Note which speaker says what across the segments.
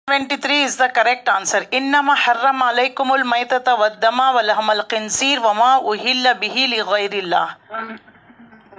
Speaker 1: 73 is the correct answer. Innama harram alaykumul maytata waddama wa lahmal khinzir wa ma uhilla bihi li ghayrillah.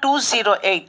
Speaker 1: 208,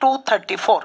Speaker 1: 234।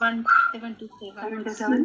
Speaker 2: 177।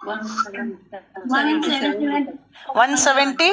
Speaker 1: 170।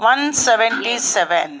Speaker 1: 177।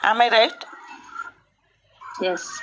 Speaker 1: Am I right?
Speaker 2: Yes.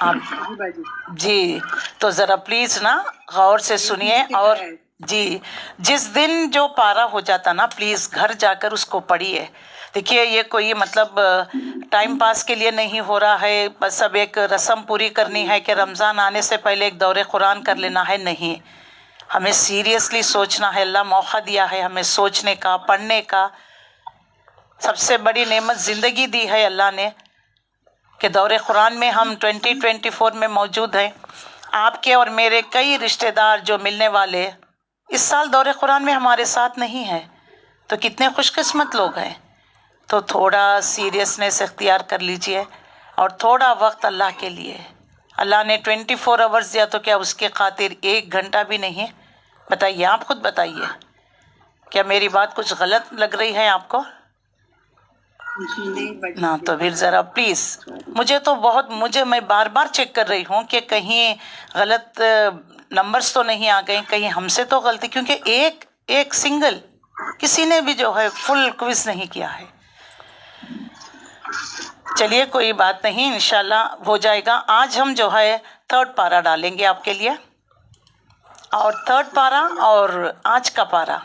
Speaker 1: آپ
Speaker 2: جی باجی.
Speaker 1: جی تو ذرا please نا غور سے سنیے. اور جی جس دن جو پارا ہو جاتا نا پلیز گھر جا کر اس کو پڑھیے. دیکھیے یہ کوئی مطلب ٹائم پاس کے لیے نہیں ہو رہا ہے، بس اب ایک رسم پوری کرنی ہے کہ رمضان آنے سے پہلے ایک دورے قرآن کر لینا ہے. نہیں، ہمیں سیریسلی سوچنا ہے. اللہ موقع دیا ہے ہمیں سوچنے کا، پڑھنے کا. سب سے بڑی نعمت زندگی دی ہے اللہ نے کہ دور قرآن میں ہم 2024 میں موجود ہیں. آپ کے اور میرے کئی رشتہ دار جو ملنے والے اس سال دور قرآن میں ہمارے ساتھ نہیں ہیں، تو کتنے خوش قسمت لوگ ہیں. تو تھوڑا سیریسنس اختیار کر لیجئے اور تھوڑا وقت اللہ کے لیے. اللہ نے 24 آورز دیا تو کیا اس کے خاطر 1 گھنٹہ بھی نہیں؟ بتائیے، آپ خود بتائیے، کیا میری بات کچھ غلط لگ رہی ہے آپ کو؟
Speaker 2: نہیں باجی.
Speaker 1: نہ تو پھر ذرا پلیز مجھے میں بار بار چیک کر رہی ہوں کہ کہیں غلط نمبرز تو نہیں آ گئے، کہیں ہم سے تو غلطی، کیونکہ ایک سنگل کسی نے بھی جو ہے فل کوئز نہیں کیا ہے. چلیے کوئی بات نہیں، انشاءاللہ ہو جائے گا. آج ہم جو ہے 3rd پارا ڈالیں گے آپ کے لیے، اور 3rd پارا اور آج کا پارا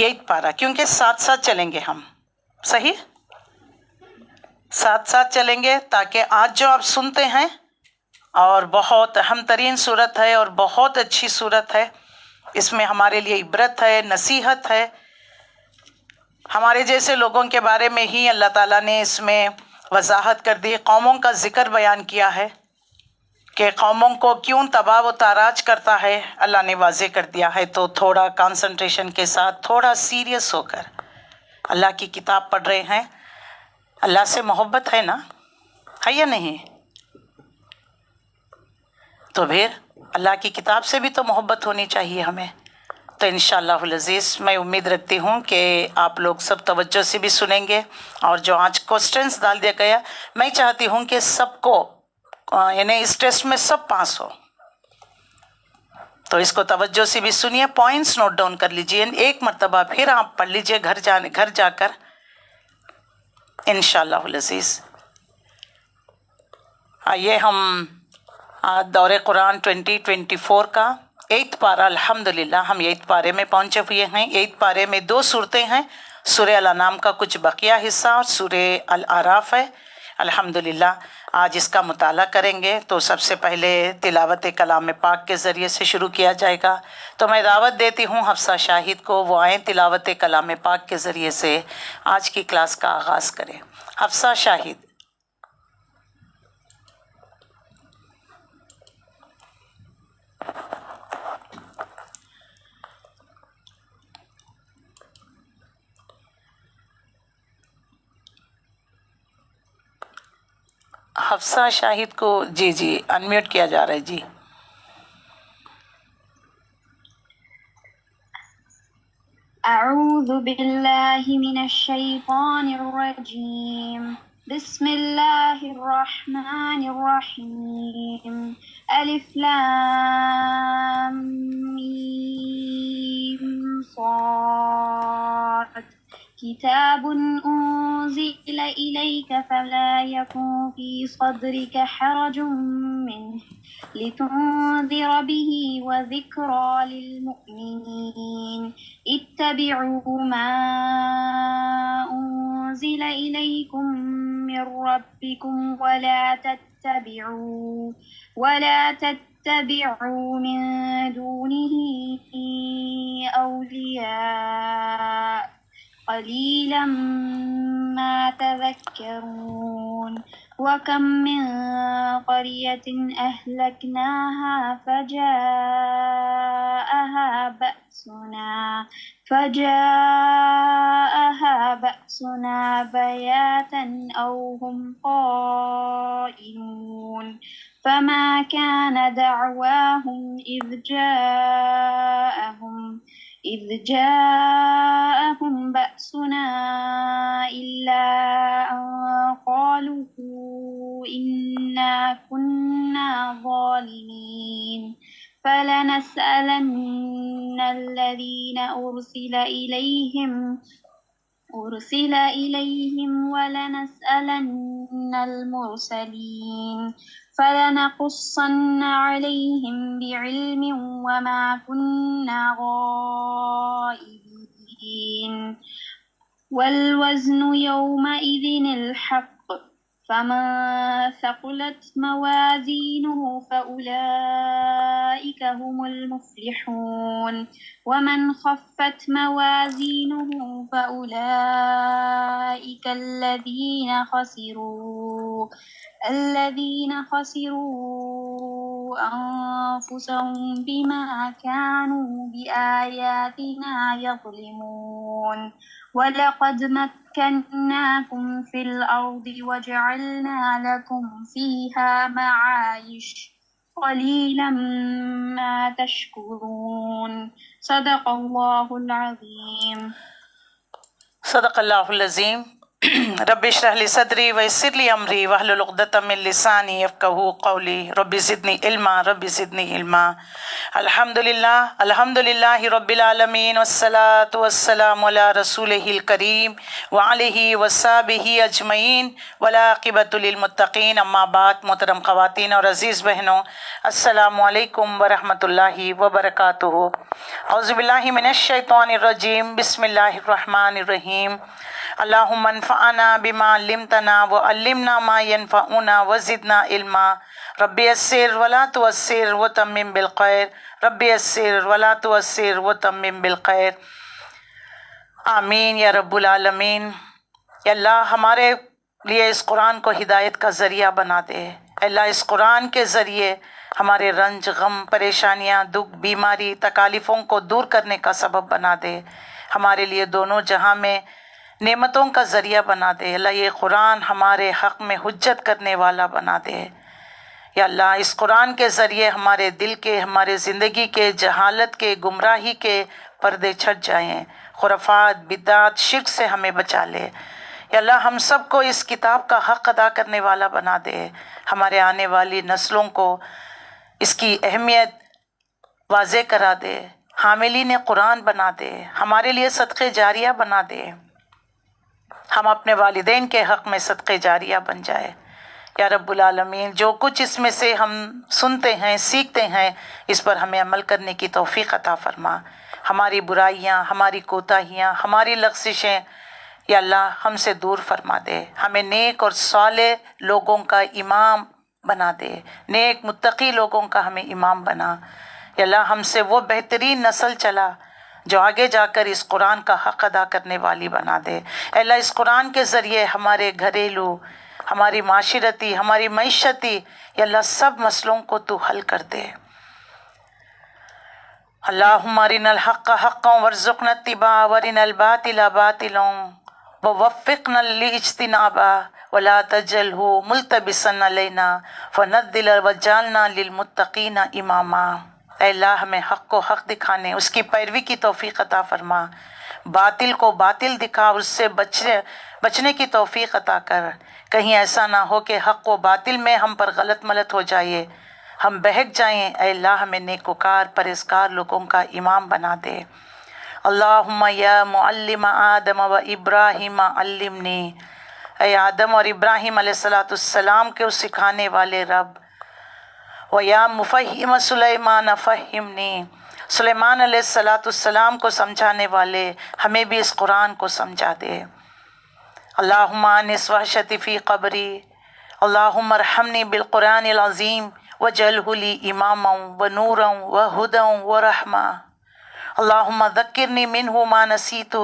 Speaker 1: 8 پارا، کیونکہ ساتھ ساتھ چلیں گے ہم. صحیح، ساتھ ساتھ چلیں گے تاکہ آج جو آپ سنتے ہیں، اور بہت اہم ترین صورت ہے اور بہت اچھی صورت ہے. اس میں ہمارے لیے عبرت ہے، نصیحت ہے. ہمارے جیسے لوگوں کے بارے میں ہی اللہ تعالیٰ نے اس میں وضاحت کر دی. قوموں کا ذکر بیان کیا ہے کہ قوموں کو کیوں تباہ و تاراج کرتا ہے، اللہ نے واضح کر دیا ہے. تو تھوڑا کانسنٹریشن کے ساتھ، تھوڑا سیریس ہو کر اللہ کی کتاب پڑھ رہے ہیں. اللہ سے محبت ہے نا، ہے یا نہیں؟ تو پھر اللہ کی کتاب سے بھی تو محبت ہونی چاہیے ہمیں. تو انشاءاللہ العزیز میں امید رکھتی ہوں کہ آپ لوگ سب توجہ سے بھی سنیں گے. اور جو آج کوسچنز ڈال دیا گیا، میں چاہتی ہوں کہ سب کو یعنی اس ٹیسٹ میں سب پاس ہو. تو اس کو توجہ سے بھی سنیے، پوائنٹس نوٹ ڈاؤن کر لیجئے. ایک مرتبہ پھر آپ پڑھ لیجئے گھر جا کر انشاءاللہ العزیز. آئیے ہم دور قرآن 2024 کا 8 پارہ، الحمدللہ ہم 8 پارے میں پہنچے ہوئے ہیں. 8 پارے میں 2 صورتیں ہیں، سورہ الانعام کا کچھ بقیہ حصہ اور سورہ الاعراف ہے. الحمدللہ آج اس کا مطالعہ کریں گے. تو سب سے پہلے تلاوت کلام پاک کے ذریعے سے شروع کیا جائے گا. تو میں دعوت دیتی ہوں حفصہ شاہد کو، وہ آئیں تلاوت کلام پاک کے ذریعے سے آج کی کلاس کا آغاز کریں. حفصہ شاہد. حفصہ شاہد کو جی انمیوٹ کیا جا رہا ہے. جی
Speaker 3: أعوذ بالله من الشيطان الرجيم. بسم الله الرحمن الرحيم. ألف لام ميم صاد. كتاب أنزل إليك فلا يكن في صدرك حرج منه لتنذر به وذكرى للمؤمنين. اتبعوا ما أنزل إليكم من ربكم ولا تتبعوا من دونه أولياء قليلا ما تذكرون. وكم من قرية أهلكناها فجاءها بأسنا بياتا أو هم قائمون. فما كان دعواهم إذ جاءهم بأسنا إلا أن قالوا إنا كنا ظالمين. فلنسألن الذين أرسل إليهم أرسل إليهم ولنسألن المرسلين فلنقصن عليهم بعلم وما كنا غائبين والوزن يومئذ الحق فمن ثقلت موازينه فأولئك هم المفلحون ومن خفت موازينه فأولئك الذين خسروا أنفسهم بما كانوا بآياتنا يظلمون ولقد مكناكم في الأرض وجعلنا لكم فيها معايش قليلا ما تشكرون صدق الله العظيم
Speaker 1: صدق اللہ العظیم رب اشرح لی صدری ویسر لی امری واحلل عقدۃ من لسانی یفقہوا قولی رب زدنی علما الحمدللہ رب العالمین والصلاة والسلام علی رسولہ الکریم وعلیہ وصحبہ اجمعین والعاقبۃ للمتقین اما بعد محترم خواتین اور عزیز بہنوں السلام علیکم ورحمۃ اللہ وبرکاتہ اعوذ باللہ من الشیطان الرجیم بسم اللہ الرحمن الرحیم اللہم انفعنا بما علمتنا وعلمنا ما ينفعنا وزدنا علما رب یسر ولا تعسر وتمم بالخیر رب یسر ولا تعسر وتمم بالخیر آمین یا رب العالمین۔ یا اللہ ہمارے لیے اس قرآن کو ہدایت کا ذریعہ بنا دے۔ اللہ اس قرآن کے ذریعے ہمارے رنج غم پریشانیاں دکھ بیماری تکالیفوں کو دور کرنے کا سبب بنا دے، ہمارے لیے دونوں جہاں میں نعمتوں کا ذریعہ بنا دے۔ اللہ یہ قرآن ہمارے حق میں حجت کرنے والا بنا دے۔ یا اللہ اس قرآن کے ذریعے ہمارے دل کے ہمارے زندگی کے جہالت کے گمراہی کے پردے چھٹ جائیں، خرافات بدعات شرک سے ہمیں بچا لے۔ یا اللہ ہم سب کو اس کتاب کا حق ادا کرنے والا بنا دے، ہمارے آنے والی نسلوں کو اس کی اہمیت واضح کرا دے، حاملین قرآن بنا دے، ہمارے لیے صدقے جاریہ بنا دے، ہم اپنے والدین کے حق میں صدقے جاریہ بن جائے۔ یا رب العالمین جو کچھ اس میں سے ہم سنتے ہیں سیکھتے ہیں اس پر ہمیں عمل کرنے کی توفیق عطا فرما، ہماری برائیاں ہماری کوتاہیاں ہماری لغزشیں یا اللہ ہم سے دور فرما دے، ہمیں نیک اور صالح لوگوں کا امام بنا دے، نیک متقی لوگوں کا ہمیں امام بنا۔ یا اللہ ہم سے وہ بہترین نسل چلا جو آگے جا کر اس قرآن کا حق ادا کرنے والی بنا دے۔ اے اللہ اس قرآن کے ذریعے ہمارے گھریلو ہماری معاشرتی ہماری معیشتی یا اللہ سب مسئلوں کو تو حل کر دے۔ اللہم ارنا الحق حقا وارزقنا اتباعہ وارنا الباطل باطلا ووفقنا لاجتنابہ ولا تجعلہ ملتبسا علینا فنضل واجعلنا للمتقین اماما۔ اے اللہ ہمیں حق کو حق دکھانے اس کی پیروی کی توفیق عطا فرما، باطل کو باطل دکھا اس سے بچنے کی توفیق عطا کر، کہیں ایسا نہ ہو کہ حق و باطل میں ہم پر غلط ملت ہو جائے، ہم بہک جائیں۔ اے اللہ ہمیں نیکوکار پرہیزگار لوگوں کا امام بنا دے۔ اللہم یا معلم آدم و ابراہیم علمنی، اے آدم اور ابراہیم علیہ السلام کے سکھانے والے رب، و یا مفہم سلیمان فہمنی، سلیمان علیہ السلام کو سمجھانے والے ہمیں بھی اس قرآن کو سمجھا دے۔ اللہم انس وحشتی فی قبری، اللہم ارحمنی بالقرآن العظیم وجعلہ لی اماما و نورا و ہدی و رحمہ۔ اللہم ذکرنی منہ ما نسیت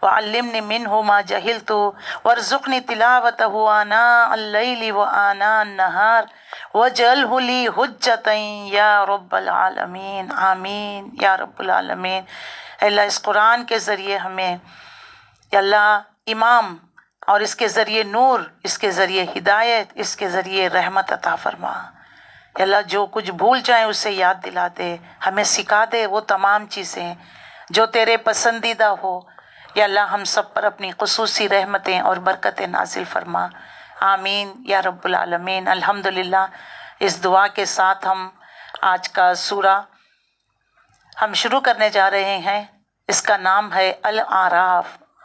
Speaker 1: وعلمنی منہ ما جہلت وارزقنی تلاوتہ آناء اللیل و آناء النہار وجعلہ لی حجتا یا رب العالمین۔ آمین یا رب العالمین۔ اے اللہ اس قرآن کے ذریعے ہمیں یا اللہ امام اور اس کے ذریعے نور، اس کے ذریعے ہدایت، اس کے ذریعے رحمت عطا فرما۔ یا اللہ جو کچھ بھول جائیں اسے یاد دلا دے، ہمیں سکھا دے وہ تمام چیزیں جو تیرے پسندیدہ ہو۔ یا اللہ ہم سب پر اپنی خصوصی رحمتیں اور برکتیں نازل فرما۔ آمین یا رب العالمین۔ الحمدللہ اس دعا کے ساتھ ہم آج کا سورہ ہم شروع کرنے جا رہے ہیں، اس کا نام ہے الاعراف۔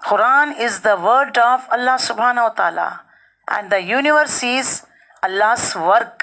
Speaker 1: Quran is the word of Allah subhanahu wa ta'ala and the universe is Allah's work.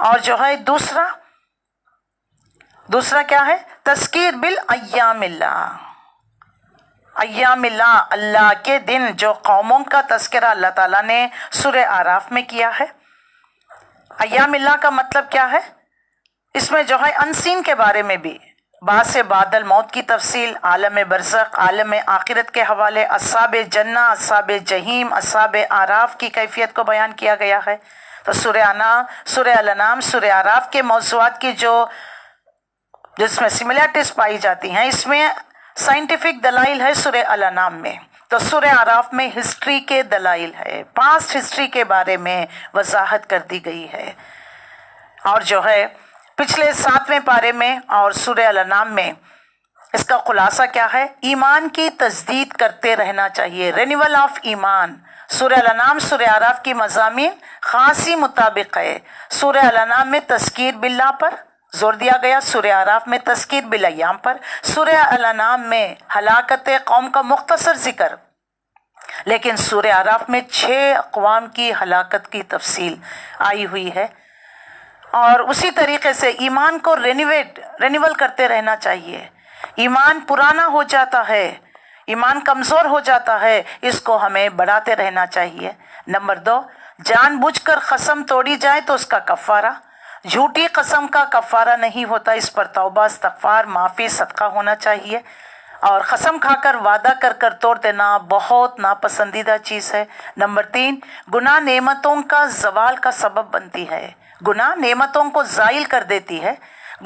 Speaker 1: اور جو ہے دوسرا کیا ہے؟ تذکیر بالایام اللہ، ایام اللہ، اللہ کے دن، جو قوموں کا تذکرہ اللہ تعالیٰ نے سورہ اعراف میں کیا ہے۔ ایام اللہ کا مطلب کیا ہے؟ اس میں جو ہے انسین کے بارے میں بھی، بعد سے بعد الموت کی تفصیل، عالم برزخ، عالم آخرت کے حوالے، اصحاب جنہ، اصحاب جہیم، اصحاب اعراف کی کیفیت کو بیان کیا گیا ہے۔ تو سورہ الانعام، سورہ اعراف کے موضوعات کی جس میں سملیرٹیز پائی جاتی ہیں، اس میں سائنٹیفک دلائل ہے سورہ الانعام میں، تو سورہ اعراف میں ہسٹری کے دلائل ہے، پاسٹ ہسٹری کے بارے میں وضاحت کر دی گئی ہے۔ اور جو ہے پچھلے 7ویں پارے میں اور سورہ الانعام میں اس کا خلاصہ کیا ہے؟ ایمان کی تجدید کرتے رہنا چاہیے، رینیول آف ایمان۔ سورہ الانعام سورہ اعراف کی مضامین خاصی مطابق ہے۔ سورہ الانعام میں تذکیر باللہ پر زور دیا گیا، سورہ اعراف میں تذکیر بالایام پر۔ سورہ الانعام میں ہلاکت قوم کا مختصر ذکر، لیکن سورہ اعراف میں 6 اقوام کی ہلاکت کی تفصیل آئی ہوئی ہے۔ اور اسی طریقے سے ایمان کو رینیول کرتے رہنا چاہیے۔ ایمان پرانا ہو جاتا ہے، ایمان کمزور ہو جاتا ہے، اس کو ہمیں بڑھاتے رہنا چاہیے۔ نمبر 2، جان بوجھ کر قسم توڑی جائے تو اس کا کفارہ، جھوٹی قسم کا کفارہ نہیں ہوتا، اس پر توبہ، استغفار، معافی، صدقہ ہونا چاہیے۔ اور قسم کھا کر وعدہ کر توڑ دینا بہت ناپسندیدہ چیز ہے۔ نمبر 3، گناہ نعمتوں کا زوال کا سبب بنتی ہے، گناہ نعمتوں کو زائل کر دیتی ہے،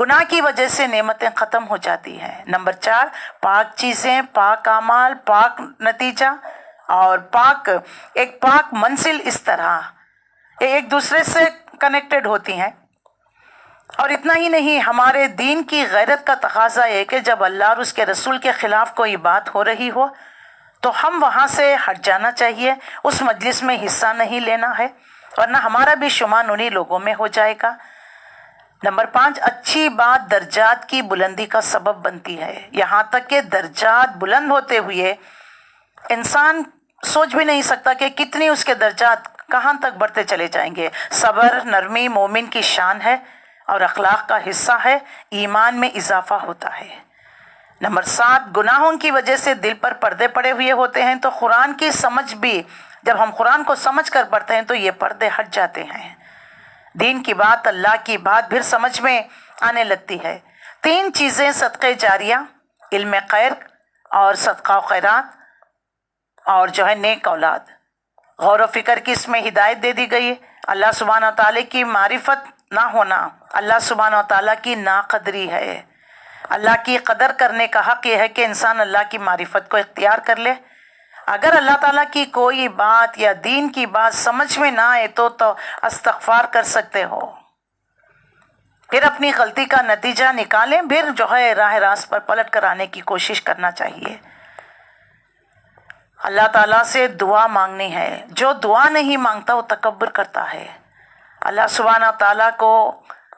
Speaker 1: گناہ کی وجہ سے نعمتیں ختم ہو جاتی ہیں۔ نمبر 4، پاک چیزیں، پاک اعمال، پاک نتیجہ اور ایک پاک منزل اس طرح ایک دوسرے سے کنیکٹڈ ہوتی ہیں۔ اور اتنا ہی نہیں، ہمارے دین کی غیرت کا تقاضا ہے کہ جب اللہ اور اس کے رسول کے خلاف کوئی بات ہو رہی ہو تو ہم وہاں سے ہٹ جانا چاہیے، اس مجلس میں حصہ نہیں لینا ہے، ورنہ ہمارا بھی شمار انہی لوگوں میں ہو جائے گا۔ نمبر 5، اچھی بات درجات کی بلندی کا سبب بنتی ہے، یہاں تک کہ درجات بلند ہوتے ہوئے انسان سوچ بھی نہیں سکتا کہ کتنی اس کے درجات کہاں تک بڑھتے چلے جائیں گے۔ صبر، نرمی مومن کی شان ہے اور اخلاق کا حصہ ہے، ایمان میں اضافہ ہوتا ہے۔ نمبر 7، گناہوں کی وجہ سے دل پر پردے پڑے ہوئے ہوتے ہیں، تو قرآن کی سمجھ بھی، جب ہم قرآن کو سمجھ کر پڑھتے ہیں تو یہ پردے ہٹ جاتے ہیں، دین کی بات، اللہ کی بات پھر سمجھ میں آنے لگتی ہے۔ 3 چیزیں، صدقہ جاریہ، علم خیر اور صدقہ و خیرات، اور جو ہے نیک اولاد۔ غور و فکر کی اس میں ہدایت دے دی گئی۔ اللہ سبحانہ تعالیٰ کی معرفت نہ ہونا اللہ سبحانہ تعالیٰ کی ناقدری ہے۔ اللہ کی قدر کرنے کا حق یہ ہے کہ انسان اللہ کی معرفت کو اختیار کر لے۔ اگر اللہ تعالیٰ کی کوئی بات یا دین کی بات سمجھ میں نہ آئے تو استغفار کر سکتے ہو، پھر اپنی غلطی کا نتیجہ نکالیں، پھر جو ہے راہ راست پر پلٹ کر آنے کی کوشش کرنا چاہیے۔ اللہ تعالیٰ سے دعا مانگنی ہے، جو دعا نہیں مانگتا وہ تکبر کرتا ہے۔ اللہ سبحانہ تعالیٰ کو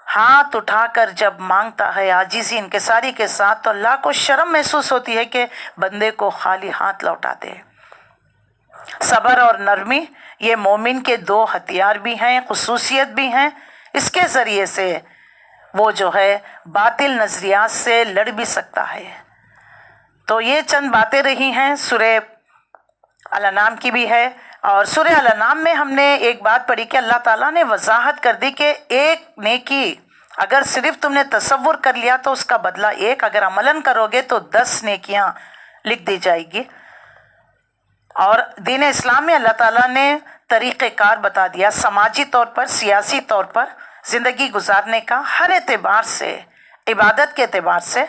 Speaker 1: ہاتھ اٹھا کر جب مانگتا ہے عاجزی انکساری کے ساتھ، تو اللہ کو شرم محسوس ہوتی ہے کہ بندے کو خالی ہاتھ لوٹا دے۔ صبر اور نرمی یہ مومن کے 2 ہتھیار بھی ہیں، خصوصیت بھی ہیں، اس کے ذریعے سے وہ جو ہے باطل نظریات سے لڑ بھی سکتا ہے۔ تو یہ چند باتیں رہی ہیں، سورہ الانعام کی بھی ہے، اور سورہ الانعام میں ہم نے ایک بات پڑھی کہ اللہ تعالیٰ نے وضاحت کر دی کہ ایک نیکی اگر صرف تم نے تصور کر لیا تو اس کا بدلہ 1، اگر عملاً کرو گے تو 10 نیکیاں لکھ دی جائے گی۔ اور دین اسلام میں اللہ تعالیٰ نے طریقہ کار بتا دیا، سماجی طور پر، سیاسی طور پر زندگی گزارنے کا، ہر اعتبار سے، عبادت کے اعتبار سے۔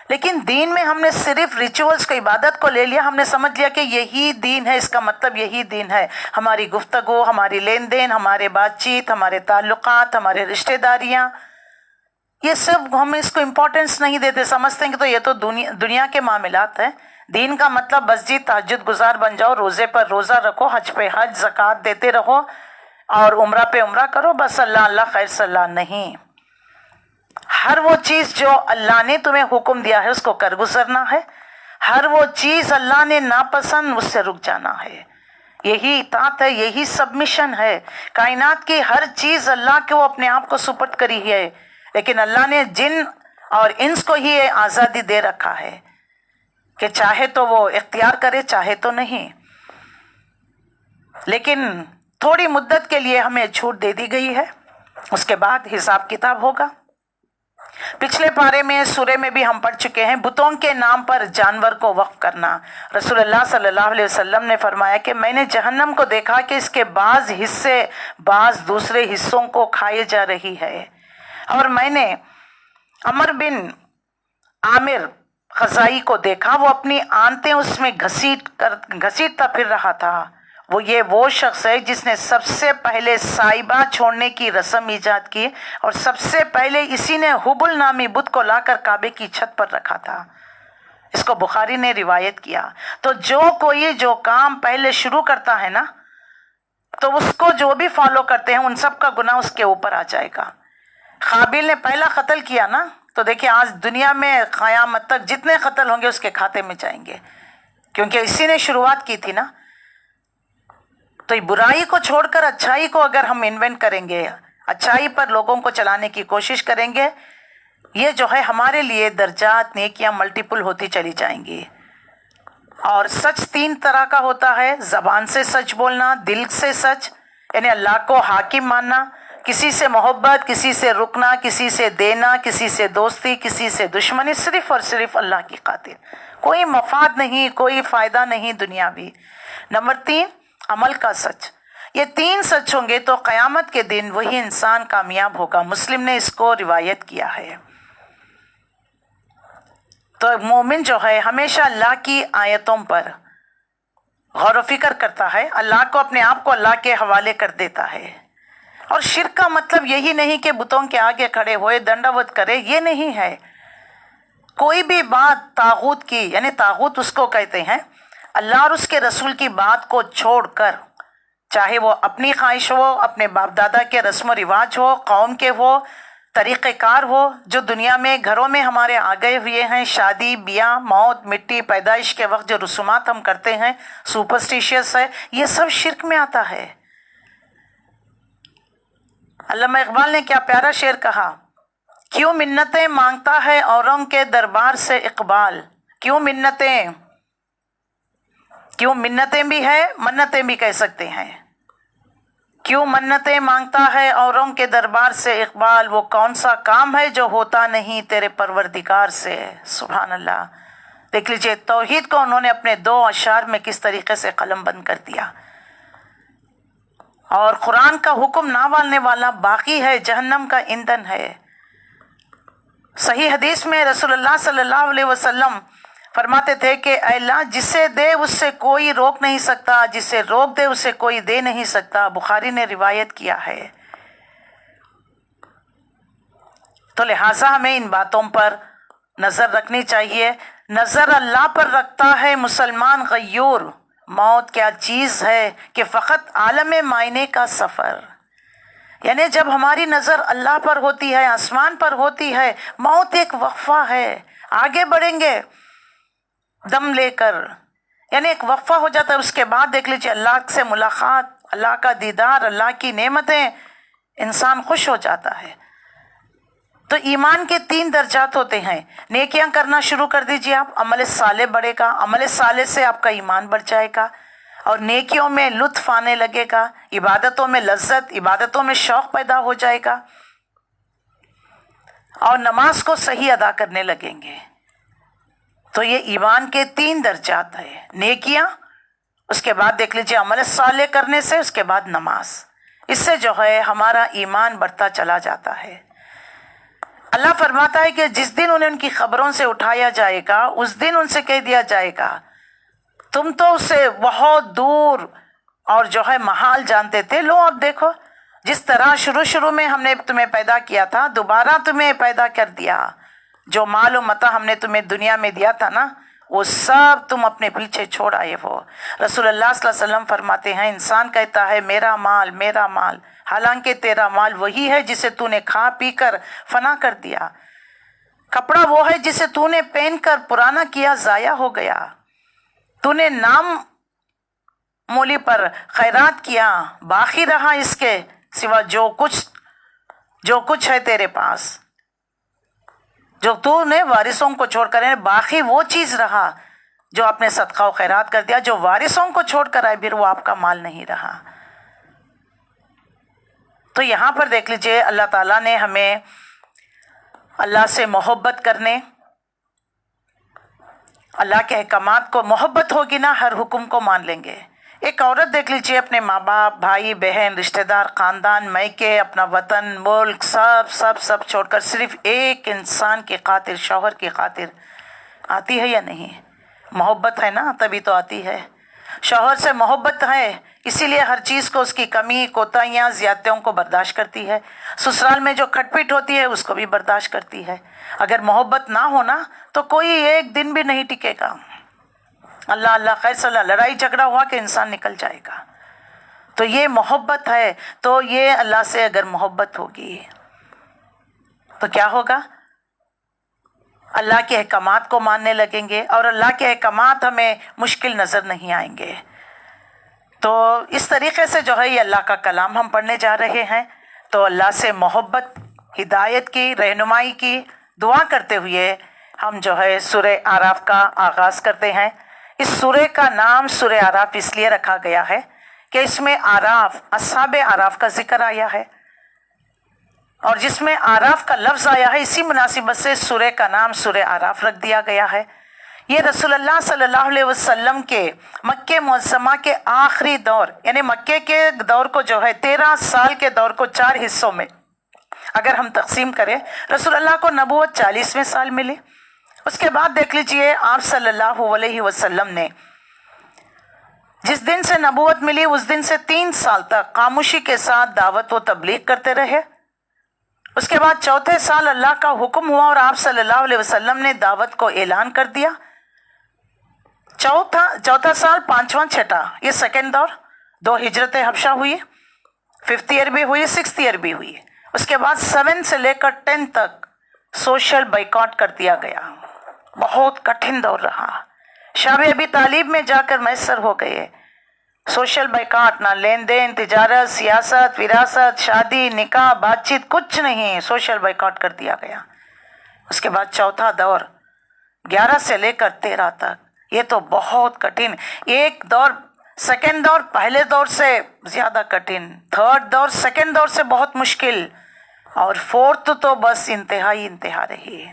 Speaker 1: لیکن دین میں ہم نے صرف ریچولز کو، عبادت کو لے لیا، ہم نے سمجھ لیا کہ یہی دین ہے، اس کا مطلب یہی دین ہے۔ ہماری گفتگو، ہماری لین دین، ہمارے بات چیت، ہمارے تعلقات، ہمارے رشتہ داریاں، یہ سب ہم اس کو امپورٹنس نہیں دیتے، سمجھتے ہیں کہ تو یہ تو دنیا کے معاملات ہیں۔ دین کا مطلب بس جی تہجد گزار بن جاؤ، روزے پر روزہ رکھو، حج پہ حج، زکوٰۃ دیتے رہو اور عمرہ پہ عمرہ کرو، بس اللہ اللہ خیر صلی اللہ نہیں۔ ہر وہ چیز جو اللہ نے تمہیں حکم دیا ہے اس کو کر گزرنا ہے، ہر وہ چیز اللہ نے ناپسند اس سے رک جانا ہے۔ یہی اطاعت ہے, یہی سبمیشن ہے. کائنات کی ہر چیز اللہ کے وہ اپنے آپ کو سپرد کری ہے, لیکن اللہ نے جن اور انس کو ہی یہ آزادی دے رکھا ہے کہ چاہے تو وہ اختیار کرے, چاہے تو نہیں. لیکن تھوڑی مدت کے لیے ہمیں چھوٹ دے دی گئی ہے, اس کے بعد حساب کتاب ہوگا. پچھلے پارے میں سورے میں بھی ہم پڑھ چکے ہیں بتوں کے نام پر جانور کو وقف کرنا. رسول اللہ صلی اللہ علیہ وسلم نے فرمایا کہ میں نے جہنم کو دیکھا کہ اس کے بعض حصے بعض دوسرے حصوں کو کھائے جا رہی ہے, اور میں نے عمر بن عامر خزائی کو دیکھا, وہ اپنی آنتیں اس میں گھسیٹتا پھر رہا تھا. وہ شخص ہے جس نے سب سے پہلے سائبہ چھوڑنے کی رسم ایجاد کی, اور سب سے پہلے اسی نے حبل نامی بت کو لا کر کعبے کی چھت پر رکھا تھا. اس کو بخاری نے روایت کیا. تو جو کوئی جو کام پہلے شروع کرتا ہے نا, تو اس کو جو بھی فالو کرتے ہیں ان سب کا گناہ اس کے اوپر آ جائے گا. قابیل نے پہلا قتل کیا نا, تو دیکھیں آج دنیا میں قیامت تک جتنے قتل ہوں گے اس کے کھاتے میں جائیں گے, کیونکہ اسی نے شروعات کی تھی نا. تو برائی کو چھوڑ کر اچھائی کو اگر ہم انوینٹ کریں گے, اچھائی پر لوگوں کو چلانے کی کوشش کریں گے, یہ جو ہے ہمارے لیے درجات نیکیاں ملٹیپل ہوتی چلی جائیں گی. اور سچ 3 طرح کا ہوتا ہے, زبان سے سچ بولنا, دل سے سچ یعنی اللہ کو حاکم ماننا, کسی سے محبت, کسی سے رکنا, کسی سے دینا, کسی سے دوستی, کسی سے دشمنی, صرف اور صرف اللہ کی خاطر, کوئی مفاد نہیں, کوئی فائدہ نہیں دنیاوی. نمبر 3 عمل کا سچ. یہ 3 سچ ہوں گے تو قیامت کے دن وہی انسان کامیاب ہوگا. مسلم نے اس کو روایت کیا ہے. تو مومن جو ہے ہمیشہ اللہ کی آیتوں پر غور و فکر کرتا ہے, اللہ کو اپنے آپ کو اللہ کے حوالے کر دیتا ہے. اور شرک کا مطلب یہی نہیں کہ بتوں کے آگے کھڑے ہوئے دنڈوت کرے, یہ نہیں ہے. کوئی بھی بات طاغوت کی, یعنی طاغوت اس کو کہتے ہیں اللہ اور اس کے رسول کی بات کو چھوڑ کر, چاہے وہ اپنی خواہش ہو, اپنے باپ دادا کے رسم و رواج ہو, قوم کے ہو, طریقہ کار ہو, جو دنیا میں گھروں میں ہمارے آ گئے ہوئے ہیں, شادی بیاہ, موت, مٹی, پیدائش کے وقت جو رسومات ہم کرتے ہیں, سپرسٹیشیس ہے, یہ سب شرک میں آتا ہے. علامہ اقبال نے کیا پیارا شعر کہا, کیوں منتیں مانگتا ہے اوروں کے دربار سے اقبال. کیوں منتیں بھی ہے, منتیں بھی کہہ سکتے ہیں. کیوں منتیں مانگتا ہے اوروں کے دربار سے اقبال, وہ کون سا کام ہے جو ہوتا نہیں تیرے پروردگار سے. سبحان اللہ. دیکھ لیجئے توحید کو انہوں نے اپنے 2 اشعار میں کس طریقے سے قلم بند کر دیا. اور قرآن کا حکم نہ ماننے والا باقی ہے, جہنم کا ایندھن ہے. صحیح حدیث میں رسول اللہ صلی اللہ علیہ وسلم فرماتے تھے کہ اے اللہ جسے دے اس سے کوئی روک نہیں سکتا, جسے روک دے اسے کوئی دے نہیں سکتا. بخاری نے روایت کیا ہے. تو لہٰذا ہمیں ان باتوں پر نظر رکھنی چاہیے. نظر اللہ پر رکھتا ہے مسلمان غیور, موت کیا چیز ہے کہ فقط عالم معائنے کا سفر. یعنی جب ہماری نظر اللہ پر ہوتی ہے, آسمان پر ہوتی ہے, موت ایک وقفہ ہے, آگے بڑھیں گے دم لے کر, یعنی ایک وقفہ ہو جاتا ہے. اس کے بعد دیکھ لیجیے اللہ سے ملاقات, اللہ کا دیدار, اللہ کی نعمتیں, انسان خوش ہو جاتا ہے. تو ایمان کے 3 درجات ہوتے ہیں. نیکیاں کرنا شروع کر دیجیے آپ, عمل صالح بڑھے گا, عمل صالح سے آپ کا ایمان بڑھ جائے گا, اور نیکیوں میں لطف آنے لگے گا, عبادتوں میں لذت, عبادتوں میں شوق پیدا ہو جائے گا, اور نماز کو صحیح ادا کرنے لگیں گے. تو یہ ایمان کے 3 درجات ہیں, نیکیاں, اس کے بعد دیکھ لیجیے عمل صالح کرنے سے, اس کے بعد نماز. اس سے جو ہے ہمارا ایمان بڑھتا چلا جاتا ہے. اللہ فرماتا ہے کہ جس دن انہیں ان کی خبروں سے اٹھایا جائے گا, اس دن ان سے کہہ دیا جائے گا تم تو اسے بہت دور اور جو ہے محال جانتے تھے, لو اب دیکھو جس طرح شروع میں ہم نے تمہیں پیدا کیا تھا, دوبارہ تمہیں پیدا کر دیا. جو مال و متاع ہم نے تمہیں دنیا میں دیا تھا نا, وہ سب تم اپنے پیچھے چھوڑ آئے ہو. رسول اللہ صلی اللہ علیہ وسلم فرماتے ہیں انسان کہتا ہے میرا مال میرا مال, حالانکہ تیرا مال وہی ہے جسے تو نے کھا پی کر فنا کر دیا. کپڑا وہ ہے جسے تو نے پہن کر پرانا کیا, ضائع ہو گیا. تو نے نام مولی پر خیرات کیا، باقی رہا اس کے سوا جو کچھ ہے تیرے پاس، جو تو نے وارثوں کو چھوڑ کر، باقی وہ چیز رہا جو آپ نے صدقہ و خیرات کر دیا، جو وارثوں کو چھوڑ کر آئے پھر وہ آپ کا مال نہیں رہا۔ تو یہاں پر دیکھ لیجئے اللہ تعالیٰ نے ہمیں اللہ سے محبت کرنے، اللہ کے احکامات کو، محبت ہوگی نا ہر حکم کو مان لیں گے۔ ایک عورت دیکھ لیجئے اپنے ماں باپ، بھائی بہن، رشتہ دار، خاندان، میکے، اپنا وطن، ملک، سب چھوڑ کر صرف ایک انسان کی خاطر، شوہر کی خاطر آتی ہے یا نہیں؟ محبت ہے نا تبھی تو آتی ہے۔ شوہر سے محبت ہے اسی لیے ہر چیز کو، اس کی کمی، کوتاہیاں، زیادتیوں کو برداشت کرتی ہے۔ سسرال میں جو کھٹ پٹ ہوتی ہے اس کو بھی برداشت کرتی ہے۔ اگر محبت نہ ہونا تو کوئی ایک دن بھی نہیں ٹکے گا۔ اللہ خیر صلی اللہ، لڑائی جھگڑا ہوا کہ انسان نکل جائے گا۔ تو یہ محبت ہے، تو یہ اللہ سے اگر محبت ہوگی تو کیا ہوگا؟ اللہ کے احکامات کو ماننے لگیں گے اور اللہ کے احکامات ہمیں مشکل نظر نہیں آئیں گے۔ تو اس طریقے سے جو ہے یہ اللہ کا کلام ہم پڑھنے جا رہے ہیں، تو اللہ سے محبت، ہدایت کی، رہنمائی کی دعا کرتے ہوئے ہم جو ہے سورہ اعراف کا آغاز کرتے ہیں۔ اس سورہ کا نام سورہ اعراف اس لیے رکھا گیا ہے کہ اس میں اعراف، اصحاب اعراف کا ذکر آیا ہے، اور جس میں اعراف کا لفظ آیا ہے اسی مناسبت سے سورہ کا نام سورہ اعراف رکھ دیا گیا ہے۔ یہ رسول اللہ صلی اللہ علیہ وسلم کے مکہ معظمہ کے آخری دور، یعنی مکے کے دور کو جو ہے 13 سال کے دور کو 4 حصوں میں اگر ہم تقسیم کریں، رسول اللہ کو نبوت 40ویں سال ملی۔ اس کے بعد دیکھ لیجئے آپ صلی اللہ علیہ وسلم نے جس دن سے نبوت ملی اس دن سے 3 سال تک خاموشی کے ساتھ دعوت و تبلیغ کرتے رہے۔ اس کے بعد 4تھے سال اللہ کا حکم ہوا اور آپ صلی اللہ علیہ وسلم نے دعوت کو اعلان کر دیا۔ چوتھا سال، 5واں، 6واں، یہ سیکنڈ دور، 2 ہجرت حبشہ ہوئی، 5th ایئر بھی ہوئی، 6th ایئر بھی ہوئی۔ اس کے بعد 7 سے لے کر 10 تک سوشل بائیکاٹ کر دیا گیا، بہت کٹھن دور رہا۔ شاب ابی طالب میں جا کر میسر ہو گئے۔ سوشل بائیکاٹ، نہ لین دین، تجارت، سیاست، وراثت، شادی، نکاح، بات چیت، کچھ نہیں، سوشل بائیکاٹ کر دیا گیا۔ اس کے بعد 4تھا دور 11 سے لے کر 13 تک، یہ تو بہت کٹھن۔ ایک دور، سیکنڈ دور پہلے دور سے زیادہ کٹھن، 3rd دور سیکنڈ دور سے بہت مشکل، اور 4th تو بس انتہا رہی۔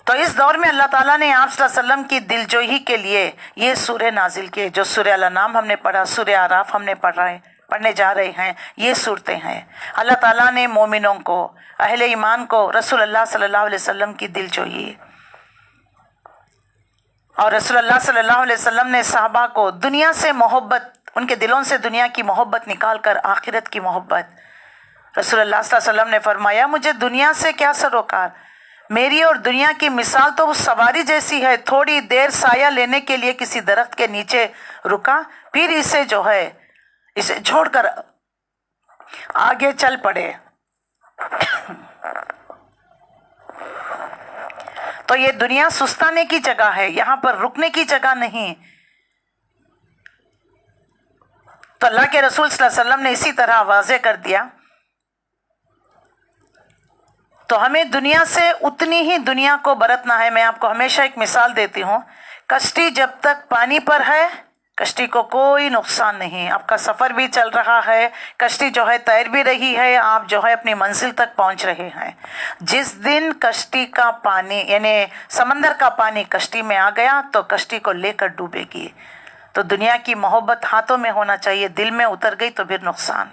Speaker 1: تو اس دور میں اللہ تعالیٰ نے آپ صلی اللہ علیہ وسلم کی دلجوئی کے لیے یہ سورہ نازل کیے، جو سورہ الانعام ہم نے پڑھا، سورہ اعراف ہم نے پڑھنے جا رہے ہیں، یہ صورتیں ہیں۔ اللہ تعالیٰ نے مومنوں کو، اہل ایمان کو رسول اللہ صلی اللہ علیہ وسلم کی دلجوئی، اور رسول اللہ صلی اللہ علیہ وسلم نے صحابہ کو دنیا سے محبت، ان کے دلوں سے دنیا کی محبت نکال کر آخرت کی محبت۔ رسول اللہ صلی اللہ علیہ وسلم نے فرمایا مجھے دنیا سے کیا سروکار، میری اور دنیا کی مثال تو وہ سواری جیسی ہے، تھوڑی دیر سایہ لینے کے لیے کسی درخت کے نیچے رکا، پھر اسے جو ہے اسے چھوڑ کر آگے چل پڑے۔ تو یہ دنیا سستانے کی جگہ ہے، یہاں پر رکنے کی جگہ نہیں۔ تو اللہ کے رسول صلی اللہ علیہ وسلم نے اسی طرح واضح کر دیا۔ تو ہمیں دنیا سے اتنی ہی دنیا کو برتنا ہے۔ میں آپ کو ہمیشہ ایک مثال دیتی ہوں، کشتی جب تک پانی پر ہے کشتی کو کوئی نقصان نہیں، آپ کا سفر بھی چل رہا ہے، کشتی جو ہے تیر بھی رہی ہے، آپ جو ہے اپنی منزل تک پہنچ رہے ہیں۔ جس دن کشتی کا پانی، یعنی سمندر کا پانی کشتی میں آ گیا تو کشتی کو لے کر ڈوبے گی۔ تو دنیا کی محبت ہاتھوں میں ہونا چاہیے، دل میں اتر گئی تو پھر نقصان۔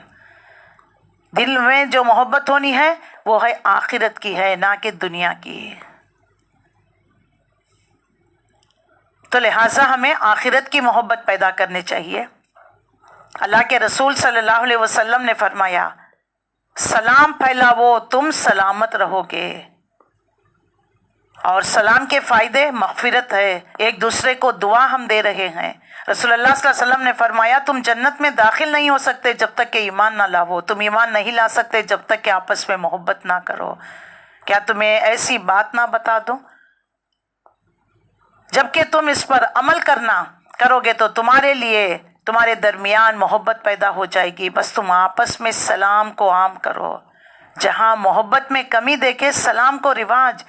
Speaker 1: دل میں جو محبت ہونی ہے وہ ہے آخرت کی ہے، نہ کہ دنیا کی۔ تو لہٰذا ہمیں آخرت کی محبت پیدا کرنی چاہیے۔ اللہ کے رسول صلی اللہ علیہ وسلم نے فرمایا سلام پھیلاؤ تم سلامت رہو گے، اور سلام کے فائدے مغفرت ہے، ایک دوسرے کو دعا ہم دے رہے ہیں۔ رسول اللہ صلی اللہ علیہ وسلم نے فرمایا تم جنت میں داخل نہیں ہو سکتے جب تک کہ ایمان نہ لاؤ، تم ایمان نہیں لا سکتے جب تک کہ آپس میں محبت نہ کرو۔ کیا تمہیں ایسی بات نہ بتا دوں جبکہ تم اس پر عمل کرنا کرو گے تو تمہارے لیے تمہارے درمیان محبت پیدا ہو جائے گی. بس تم آپس میں سلام کو عام کرو. جہاں محبت میں کمی دیکھے سلام کو رواج.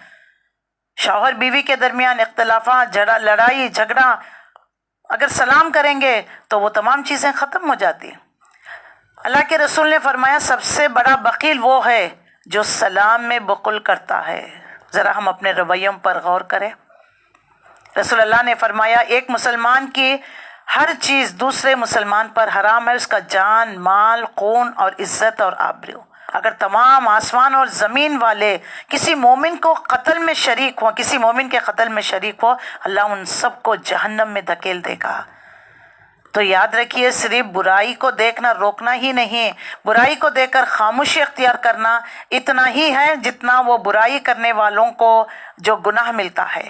Speaker 1: شوہر بیوی کے درمیان اختلافات، لڑائی جھگڑا، اگر سلام کریں گے تو وہ تمام چیزیں ختم ہو جاتی. اللہ کے رسول نے فرمایا سب سے بڑا بخیل وہ ہے جو سلام میں بخل کرتا ہے. ذرا ہم اپنے رویوں پر غور کریں. رسول اللہ نے فرمایا ایک مسلمان کی ہر چیز دوسرے مسلمان پر حرام ہے، اس کا جان، مال، خون اور عزت اور آبرو. اگر تمام آسمان اور زمین والے کسی مومن کو قتل میں شریک ہو، کسی مومن کے قتل میں شریک ہو، اللہ ان سب کو جہنم میں دھکیل دے گا. تو یاد رکھیے صرف برائی کو دیکھنا روکنا ہی نہیں، برائی کو دیکھ کر خاموشی اختیار کرنا اتنا ہی ہے جتنا وہ برائی کرنے والوں کو جو گناہ ملتا ہے.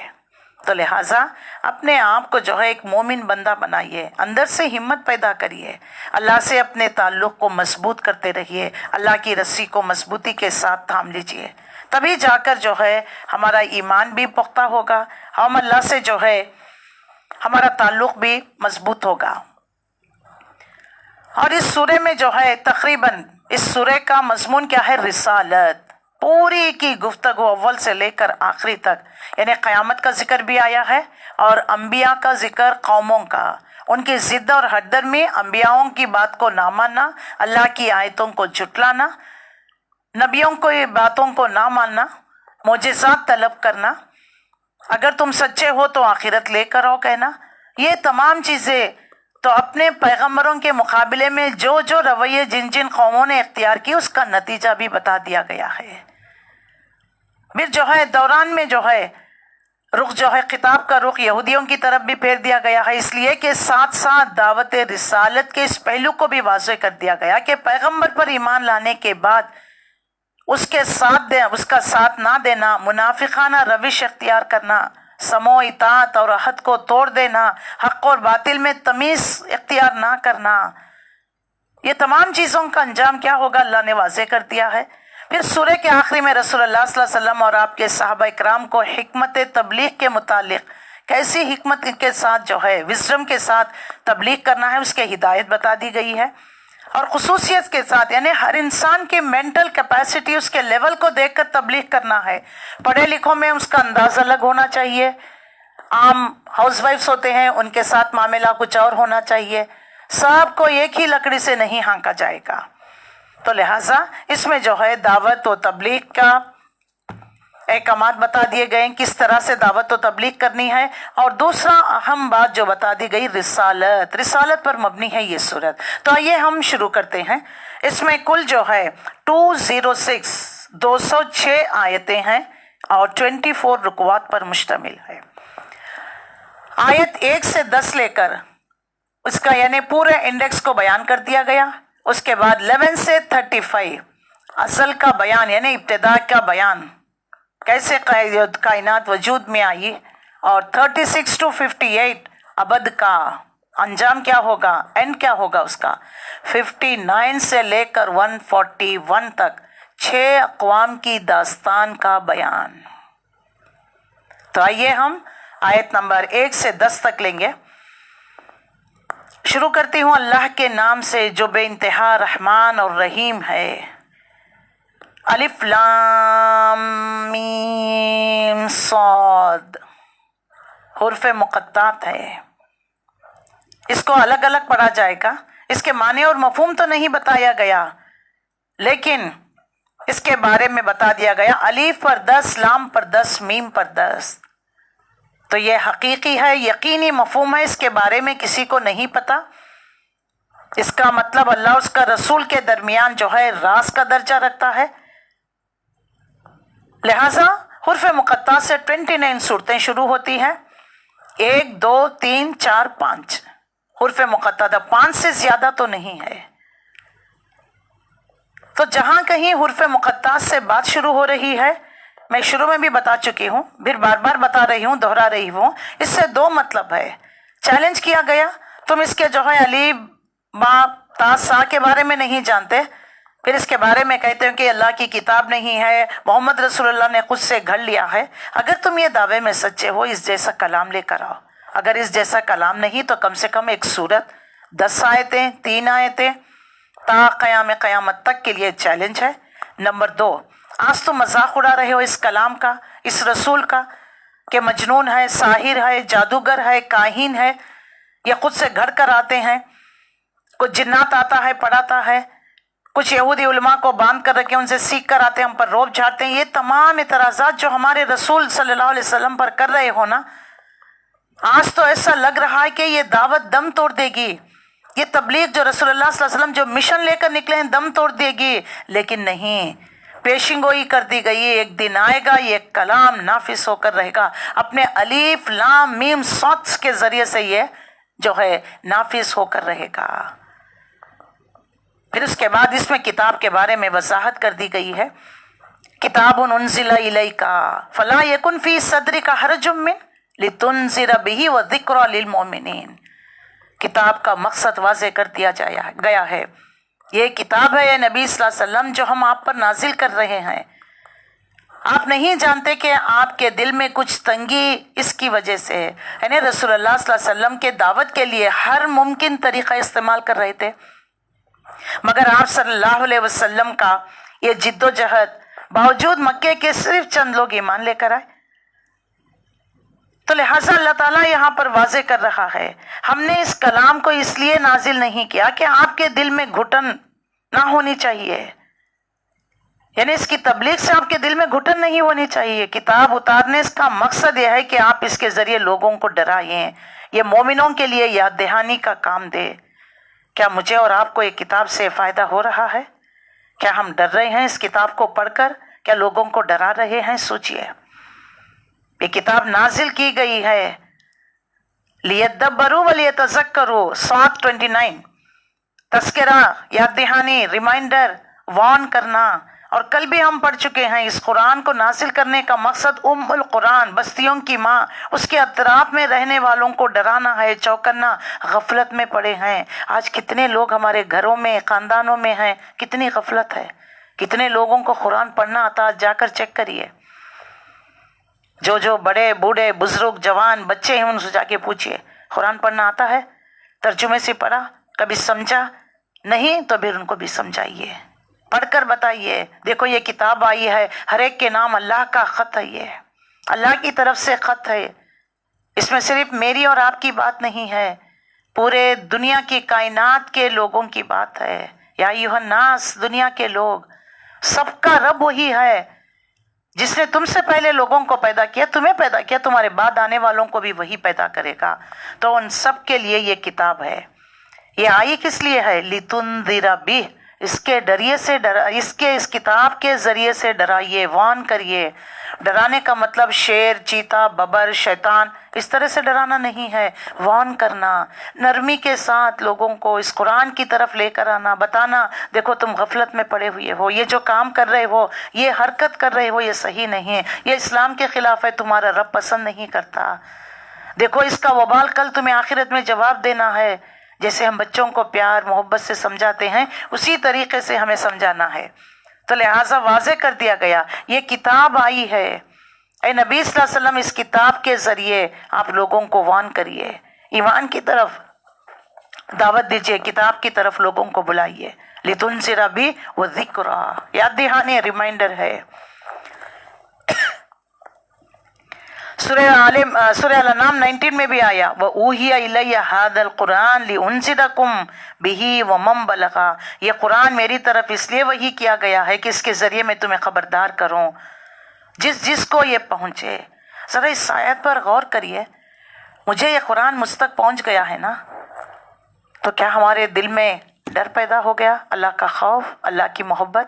Speaker 1: تو لہٰذا اپنے آپ کو جو ہے ایک مومن بندہ بنائیے، اندر سے ہمت پیدا کریے، اللہ سے اپنے تعلق کو مضبوط کرتے رہیے، اللہ کی رسی کو مضبوطی کے ساتھ تھام لیجیے. تبھی جا کر جو ہے ہمارا ایمان بھی پختہ ہوگا، ہم اللہ سے جو ہے ہمارا تعلق بھی مضبوط ہوگا. اور اس سورے میں جو ہے تقریباً اس سورے کا مضمون کیا ہے؟ رسالت. پوری کی گفتگو اول سے لے کر آخری تک، یعنی قیامت کا ذکر بھی آیا ہے اور انبیاء کا ذکر، قوموں کا، ان کی ضد اور ہٹ درمی، انبیاؤں کی بات کو نہ ماننا، اللہ کی آیتوں کو جھٹلانا، نبیوں کی باتوں کو نہ ماننا، معجزات طلب کرنا، اگر تم سچے ہو تو آخرت لے کر آؤ کہنا. یہ تمام چیزیں تو اپنے پیغمبروں کے مقابلے میں جو جو رویے جن جن قوموں نے اختیار کی اس کا نتیجہ بھی بتا دیا گیا ہے. پھر جو ہے دوران میں جو ہے رخ جو ہے خطاب کا رخ یہودیوں کی طرف بھی پھیر دیا گیا ہے، اس لیے کہ ساتھ ساتھ دعوت رسالت کے اس پہلو کو بھی واضح کر دیا گیا کہ پیغمبر پر ایمان لانے کے بعد اس کا ساتھ نہ دینا، منافقانہ روش اختیار کرنا، سمو اطاعت اور عہد کو توڑ دینا، حق اور باطل میں تمیز اختیار نہ کرنا، یہ تمام چیزوں کا انجام کیا ہوگا اللہ نے واضح کر دیا ہے. پھر سورہ کے آخری میں رسول اللہ صلی اللہ علیہ وسلم اور آپ کے صحابہ اکرام کو حکمت تبلیغ کے متعلق کیسی حکمت کے ساتھ جو ہے وزڈم کے ساتھ تبلیغ کرنا ہے اس کے ہدایت بتا دی گئی ہے، اور خصوصیت کے ساتھ، یعنی ہر انسان کی مینٹل کیپیسٹی اس کے لیول کو دیکھ کر تبلیغ کرنا ہے. پڑھے لکھوں میں اس کا انداز الگ ہونا چاہیے، عام ہاؤس وائفز ہوتے ہیں ان کے ساتھ معاملہ کچھ اور ہونا چاہیے، سب کو ایک ہی لکڑی سے نہیں ہانکا جائے گا. تو لہٰذا اس میں جو ہے دعوت و تبلیغ کا احکامات بتا دیے گئے، کس طرح سے دعوت و تبلیغ کرنی ہے. اور دوسرا اہم بات جو بتا دی گئی رسالت پر مبنی ہے یہ سورت. تو آئیے ہم شروع کرتے ہیں. اس میں کل جو ہے 206 آیتیں ہیں اور 24 رکوات پر مشتمل ہے. آیت 1 سے 10 لے کر اس کا یعنی پورے انڈیکس کو بیان کر دیا گیا. اس کے بعد 11 سے 35 اصل کا بیان یعنی ابتدا کا بیان، کیسے کائنات وجود میں آئی، اور 36 to 58 ابد کا انجام کیا ہوگا، اینڈ کیا ہوگا اس کا. 59 سے لے کر 141 تک 6 اقوام کی داستان کا بیان. تو آئیے ہم آیت نمبر 1 سے 10 تک لیں گے. شروع کرتی ہوں اللہ کے نام سے جو بے انتہا رحمان اور رحیم ہے. الف لام میم صاد حروف مقطعات ہے. اس کو الگ الگ پڑھا جائے گا. اس کے معنی اور مفہوم تو نہیں بتایا گیا، لیکن اس کے بارے میں بتا دیا گیا. الف پر 10، لام پر 10، میم پر 10. تو یہ حقیقی ہے، یقینی مفہوم ہے، اس کے بارے میں کسی کو نہیں پتا. اس کا مطلب اللہ اس کا رسول کے درمیان جو ہے راز کا درجہ رکھتا ہے. لہذا حروف مقطعات سے 29 صورتیں شروع ہوتی ہیں. 1 2 3 4 5 حروف مقطعات، 5 سے زیادہ تو نہیں ہے. تو جہاں کہیں حروف مقطعات سے بات شروع ہو رہی ہے، میں شروع میں بھی بتا چکی ہوں، پھر بار بار بتا رہی ہوں، دہرا رہی ہوں. اس سے 2 مطلب ہے. چیلنج کیا گیا تم اس کے جو ہے الف با تا سا کے بارے میں نہیں جانتے، پھر اس کے بارے میں کہتے ہیں کہ اللہ کی کتاب نہیں ہے، محمد رسول اللہ نے خود سے گھڑ لیا ہے. اگر تم یہ دعوے میں سچے ہو اس جیسا کلام لے کر آؤ. اگر اس جیسا کلام نہیں تو کم سے کم ایک سورت، 10 آیتیں، 3 آیتیں تا قیام قیامت تک کے لیے چیلنج ہے۔ نمبر 2، آج تو مذاق اڑا رہے ہو اس کلام کا، اس رسول کا، کہ مجنون ہے، ساحر ہے، جادوگر ہے، کاہن ہے، یہ خود سے گھڑ کر آتے ہیں، کچھ جنات آتا ہے پڑھاتا ہے، کچھ یہودی علماء کو باندھ کر رکھے ان سے سیکھ کر آتے ہیں، ہم پر روب جھاڑتے ہیں۔ یہ تمام اعتراضات جو ہمارے رسول صلی اللہ علیہ وسلم پر کر رہے ہو نا، آج تو ایسا لگ رہا ہے کہ یہ دعوت دم توڑ دے گی، یہ تبلیغ جو رسول اللہ صلی اللہ علیہ وسلم جو مشن لے کر نکلے ہیں دم توڑ دے گی، لیکن نہیں، پیشن گوئی کر دی گئی۔ ایک دن آئے گا یہ کلام نافذ ہو کر رہے گا، اپنے الف لام میم صاد کے ذریعے سے یہ جو ہے نافذ ہو کر رہے گا۔ پھر اس کے بعد اس میں کتاب کے بارے میں وضاحت کر دی گئی ہے، کتاب انزل الیک فلا یکن فی صدرک حرج من لتنذر بہ وذکری للمؤمنین۔ کتاب کا مقصد واضح کر دیا گیا ہے، یہ کتاب ہے نبی صلی اللہ علیہ وسلم جو ہم آپ پر نازل کر رہے ہیں۔ آپ نہیں جانتے کہ آپ کے دل میں کچھ تنگی اس کی وجہ سے ہے، یعنی رسول اللہ صلی اللہ علیہ وسلم کے دعوت کے لیے ہر ممکن طریقہ استعمال کر رہے تھے، مگر آپ صلی اللہ علیہ وسلم کا یہ جد و جہد باوجود مکے کے صرف چند لوگ ایمان لے کر آئے، تو لہٰذا اللہ تعالیٰ یہاں پر واضح کر رہا ہے ہم نے اس کلام کو اس لیے نازل نہیں کیا کہ آپ کے دل میں گھٹن نہ ہونی چاہیے، یعنی اس کی تبلیغ سے آپ کے دل میں گھٹن نہیں ہونی چاہیے۔ کتاب اتارنے اس کا مقصد یہ ہے کہ آپ اس کے ذریعے لوگوں کو ڈرائیں، یہ مومنوں کے لیے یاد دہانی کا کام دے۔ کیا مجھے اور آپ کو یہ کتاب سے فائدہ ہو رہا ہے؟ کیا ہم ڈر رہے ہیں اس کتاب کو پڑھ کر؟ کیا لوگوں کو ڈرا رہے ہیں؟ سوچئے، یہ کتاب نازل کی گئی ہے لیدبروا ولیتذکروا، صاد 29، تذکرہ، یاد دہانی، ریمائنڈر، وارن کرنا۔ اور کل بھی ہم پڑھ چکے ہیں اس قرآن کو نازل کرنے کا مقصد ام القرآن، بستیوں کی ماں، اس کے اطراف میں رہنے والوں کو ڈرانا ہے، چوکنا۔ غفلت میں پڑے ہیں آج کتنے لوگ ہمارے گھروں میں، خاندانوں میں ہیں، کتنی غفلت ہے، کتنے لوگوں کو قرآن پڑھنا آتا، جا کر چیک کریے، جو بڑے بوڑھے بزرگ جوان بچے ہیں ان سے جا کے پوچھئے قرآن پڑھنا آتا ہے؟ ترجمے سے پڑھا؟ کبھی سمجھا؟ نہیں تو پھر ان کو بھی سمجھائیے، پڑھ کر بتائیے، دیکھو یہ کتاب آئی ہے، ہر ایک کے نام اللہ کا خط ہے، یہ اللہ کی طرف سے خط ہے، اس میں صرف میری اور آپ کی بات نہیں ہے، پورے دنیا کی کائنات کے لوگوں کی بات ہے۔ یا ایھا الناس، دنیا کے لوگ، سب کا رب وہی ہے جس نے تم سے پہلے لوگوں کو پیدا کیا، تمہیں پیدا کیا، تمہارے بعد آنے والوں کو بھی وہی پیدا کرے گا۔ تو ان سب کے لیے یہ کتاب ہے۔ یہ آئی کس لیے ہے؟ لِتُنذِرَ بِهِ، اس کے ذریعے سے اس کتاب کے ذریعے سے ڈرائیے، وارن کریے۔ ڈرانے کا مطلب شیر، چیتا، ببر، شیطان اس طرح سے ڈرانا نہیں ہے، وارن کرنا، نرمی کے ساتھ لوگوں کو اس قرآن کی طرف لے کر آنا، بتانا دیکھو تم غفلت میں پڑے ہوئے ہو، یہ جو کام کر رہے ہو، یہ حرکت کر رہے ہو، یہ صحیح نہیں ہے، یہ اسلام کے خلاف ہے، تمہارا رب پسند نہیں کرتا، دیکھو اس کا وبال کل تمہیں آخرت میں جواب دینا ہے۔ جیسے ہم بچوں کو پیار محبت سے سمجھاتے ہیں اسی طریقے سے ہمیں سمجھانا ہے۔ تو لہٰذا واضح کر دیا گیا یہ کتاب آئی ہے، اے نبی صلی اللہ علیہ وسلم اس کتاب کے ذریعے آپ لوگوں کو وارن کریے، ایمان کی طرف دعوت دیجیے، کتاب کی طرف لوگوں کو بلائیے۔ لِتُنذِرَ بِهِ وَذِکْرَىٰ، یاد دہانی، ریمائنڈر ہے۔ سورہ الانعام 19 میں بھی آیا وَأُوحِیَ إِلَيَّ هَٰذَا الْقُرْآنُ لِأُنذِرَكُم بِهِ وَمَن بَلَغَ، یہ قرآن میری طرف اس لیے وحی کیا گیا ہے کہ اس کے ذریعے میں تمہیں خبردار کروں جس کو یہ پہنچے۔ ذرا اس آیت پر غور کریے، مجھے یہ قرآن مجھ تک پہنچ گیا ہے نا، تو کیا ہمارے دل میں ڈر پیدا ہو گیا؟ اللہ کا خوف، اللہ کی محبت،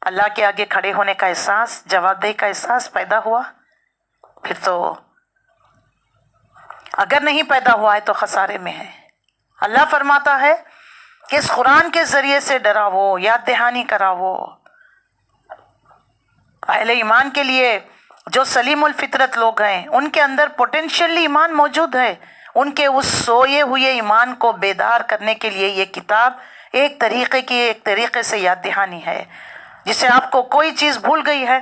Speaker 1: اللہ کے آگے کھڑے ہونے کا احساس، جواب دہی کا احساس پیدا ہوا؟ پھر تو اگر نہیں پیدا ہوا ہے تو خسارے میں ہے۔ اللہ فرماتا ہے کہ اس قرآن کے ذریعے سے ڈراؤ، یاد دہانی کراؤ۔ اہل ایمان کے لیے جو سلیم الفطرت لوگ ہیں ان کے اندر پوٹینشیل ایمان موجود ہے، ان کے اس سوئے ہوئے ایمان کو بیدار کرنے کے لیے یہ کتاب ایک طریقے سے یاد دہانی ہے، جسے آپ کو کوئی چیز بھول گئی ہے،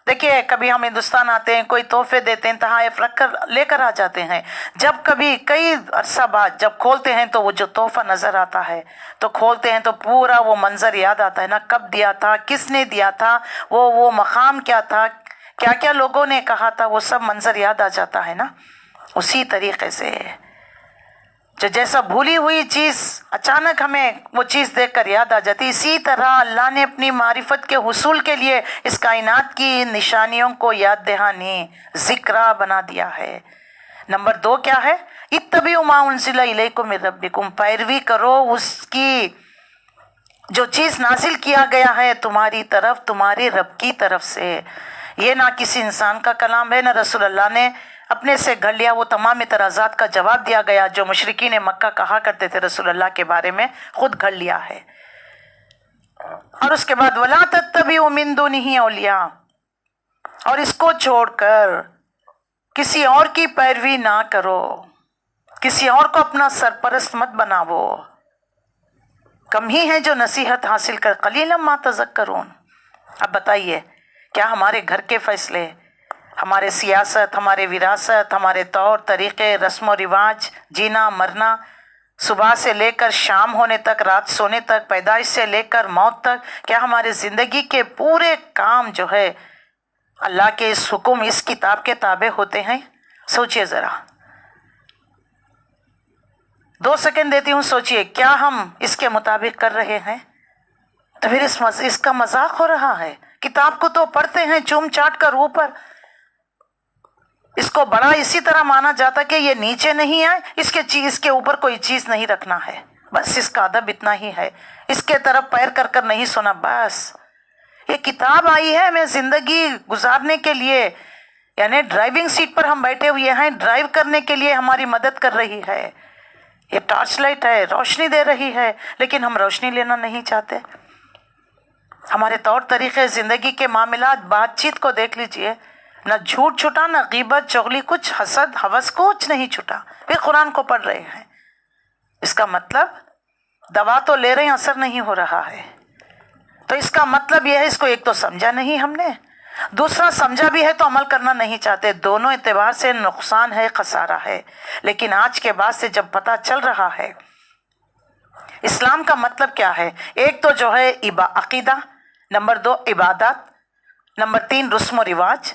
Speaker 1: دیکھیے کبھی ہم ہندوستان آتے ہیں، کوئی تحفے دیتے ہیں، تحائف رکھ کر لے کر آ جاتے ہیں، جب کبھی کئی عرصہ بعد جب کھولتے ہیں تو وہ جو تحفہ نظر آتا ہے تو کھولتے ہیں تو پورا وہ منظر یاد آتا ہے نا، کب دیا تھا، کس نے دیا تھا، وہ مقام کیا تھا، کیا کیا لوگوں نے کہا تھا، وہ سب منظر یاد آ جاتا ہے نا۔ اسی طریقے سے جو جیسا بھولی ہوئی چیز اچانک ہمیں وہ چیز دیکھ کر یاد آ جاتی، اسی طرح اللہ نے اپنی معرفت کے حصول کے لیے اس کائنات کی نشانیوں کو یاد دہانی ذکرہ بنا دیا ہے۔ نمبر 2 کیا ہے؟ اتبعوا ما انزل الیکم من ربکم، پیروی کرو اس کی جو چیز نازل کیا گیا ہے تمہاری طرف، تمہارے رب کی طرف سے۔ یہ نہ کسی انسان کا کلام ہے، نہ رسول اللہ نے اپنے سے گھڑ لیا، وہ تمام اعتراضات کا جواب دیا گیا جو مشرکین مکہ کہا کرتے تھے رسول اللہ کے بارے میں، خود گھڑ لیا ہے۔ اور اس کے بعد وَلَا تَتَّبِعُوا مِن دُونِهِ أَوْلِيَاءَ، اور اس کو چھوڑ کر کسی اور کی پیروی نہ کرو، کسی اور کو اپنا سرپرست مت بناو، کم ہی ہیں جو نصیحت حاصل کر، قلیلا ما تذکرون۔ اب بتائیے کیا ہمارے گھر کے فیصلے، ہمارے سیاست، ہمارے وراثت، ہمارے طور طریقے، رسم و رواج، جینا مرنا، صبح سے لے کر شام ہونے تک، رات سونے تک، پیدائش سے لے کر موت تک، کیا ہمارے زندگی کے پورے کام جو ہے اللہ کے اس حکم، اس کتاب کے تابع ہوتے ہیں؟ سوچئے ذرا، 2 سیکنڈ دیتی ہوں، سوچئے کیا ہم اس کے مطابق کر رہے ہیں؟ تو پھر اس کا مذاق ہو رہا ہے۔ کتاب کو تو پڑھتے ہیں چوم چاٹ کر اوپر، اس کو بڑا اسی طرح مانا جاتا کہ یہ نیچے نہیں آئے، اس کے اوپر کوئی چیز نہیں رکھنا ہے، بس اس کا ادب اتنا ہی ہے، اس کے طرف پیر کر کر نہیں سونا، بس یہ کتاب آئی ہے ہمیں زندگی گزارنے کے لیے، یعنی ڈرائیونگ سیٹ پر ہم بیٹھے ہوئے ہیں، ڈرائیو کرنے کے لیے ہماری مدد کر رہی ہے، یہ ٹارچ لائٹ ہے، روشنی دے رہی ہے، لیکن ہم روشنی لینا نہیں چاہتے۔ ہمارے طور طریقے، زندگی کے معاملات، بات چیت کو دیکھ لیجئے، نہ جھوٹ چھٹا، نہ غیبت چغلی، کچھ حسد ہوس کچھ نہیں چھٹا، پھر قرآن کو پڑھ رہے ہیں۔ اس کا مطلب دوا تو لے رہے ہیں، اثر نہیں ہو رہا ہے، تو اس کا مطلب یہ ہے اس کو ایک تو سمجھا نہیں ہم نے، دوسرا سمجھا بھی ہے تو عمل کرنا نہیں چاہتے، دونوں اعتبار سے نقصان ہے، خسارہ ہے۔ لیکن آج کے بعد سے جب پتہ چل رہا ہے اسلام کا مطلب کیا ہے، ایک تو جو ہے عقیدہ، نمبر 2 عبادات، نمبر 3 رسم و رواج،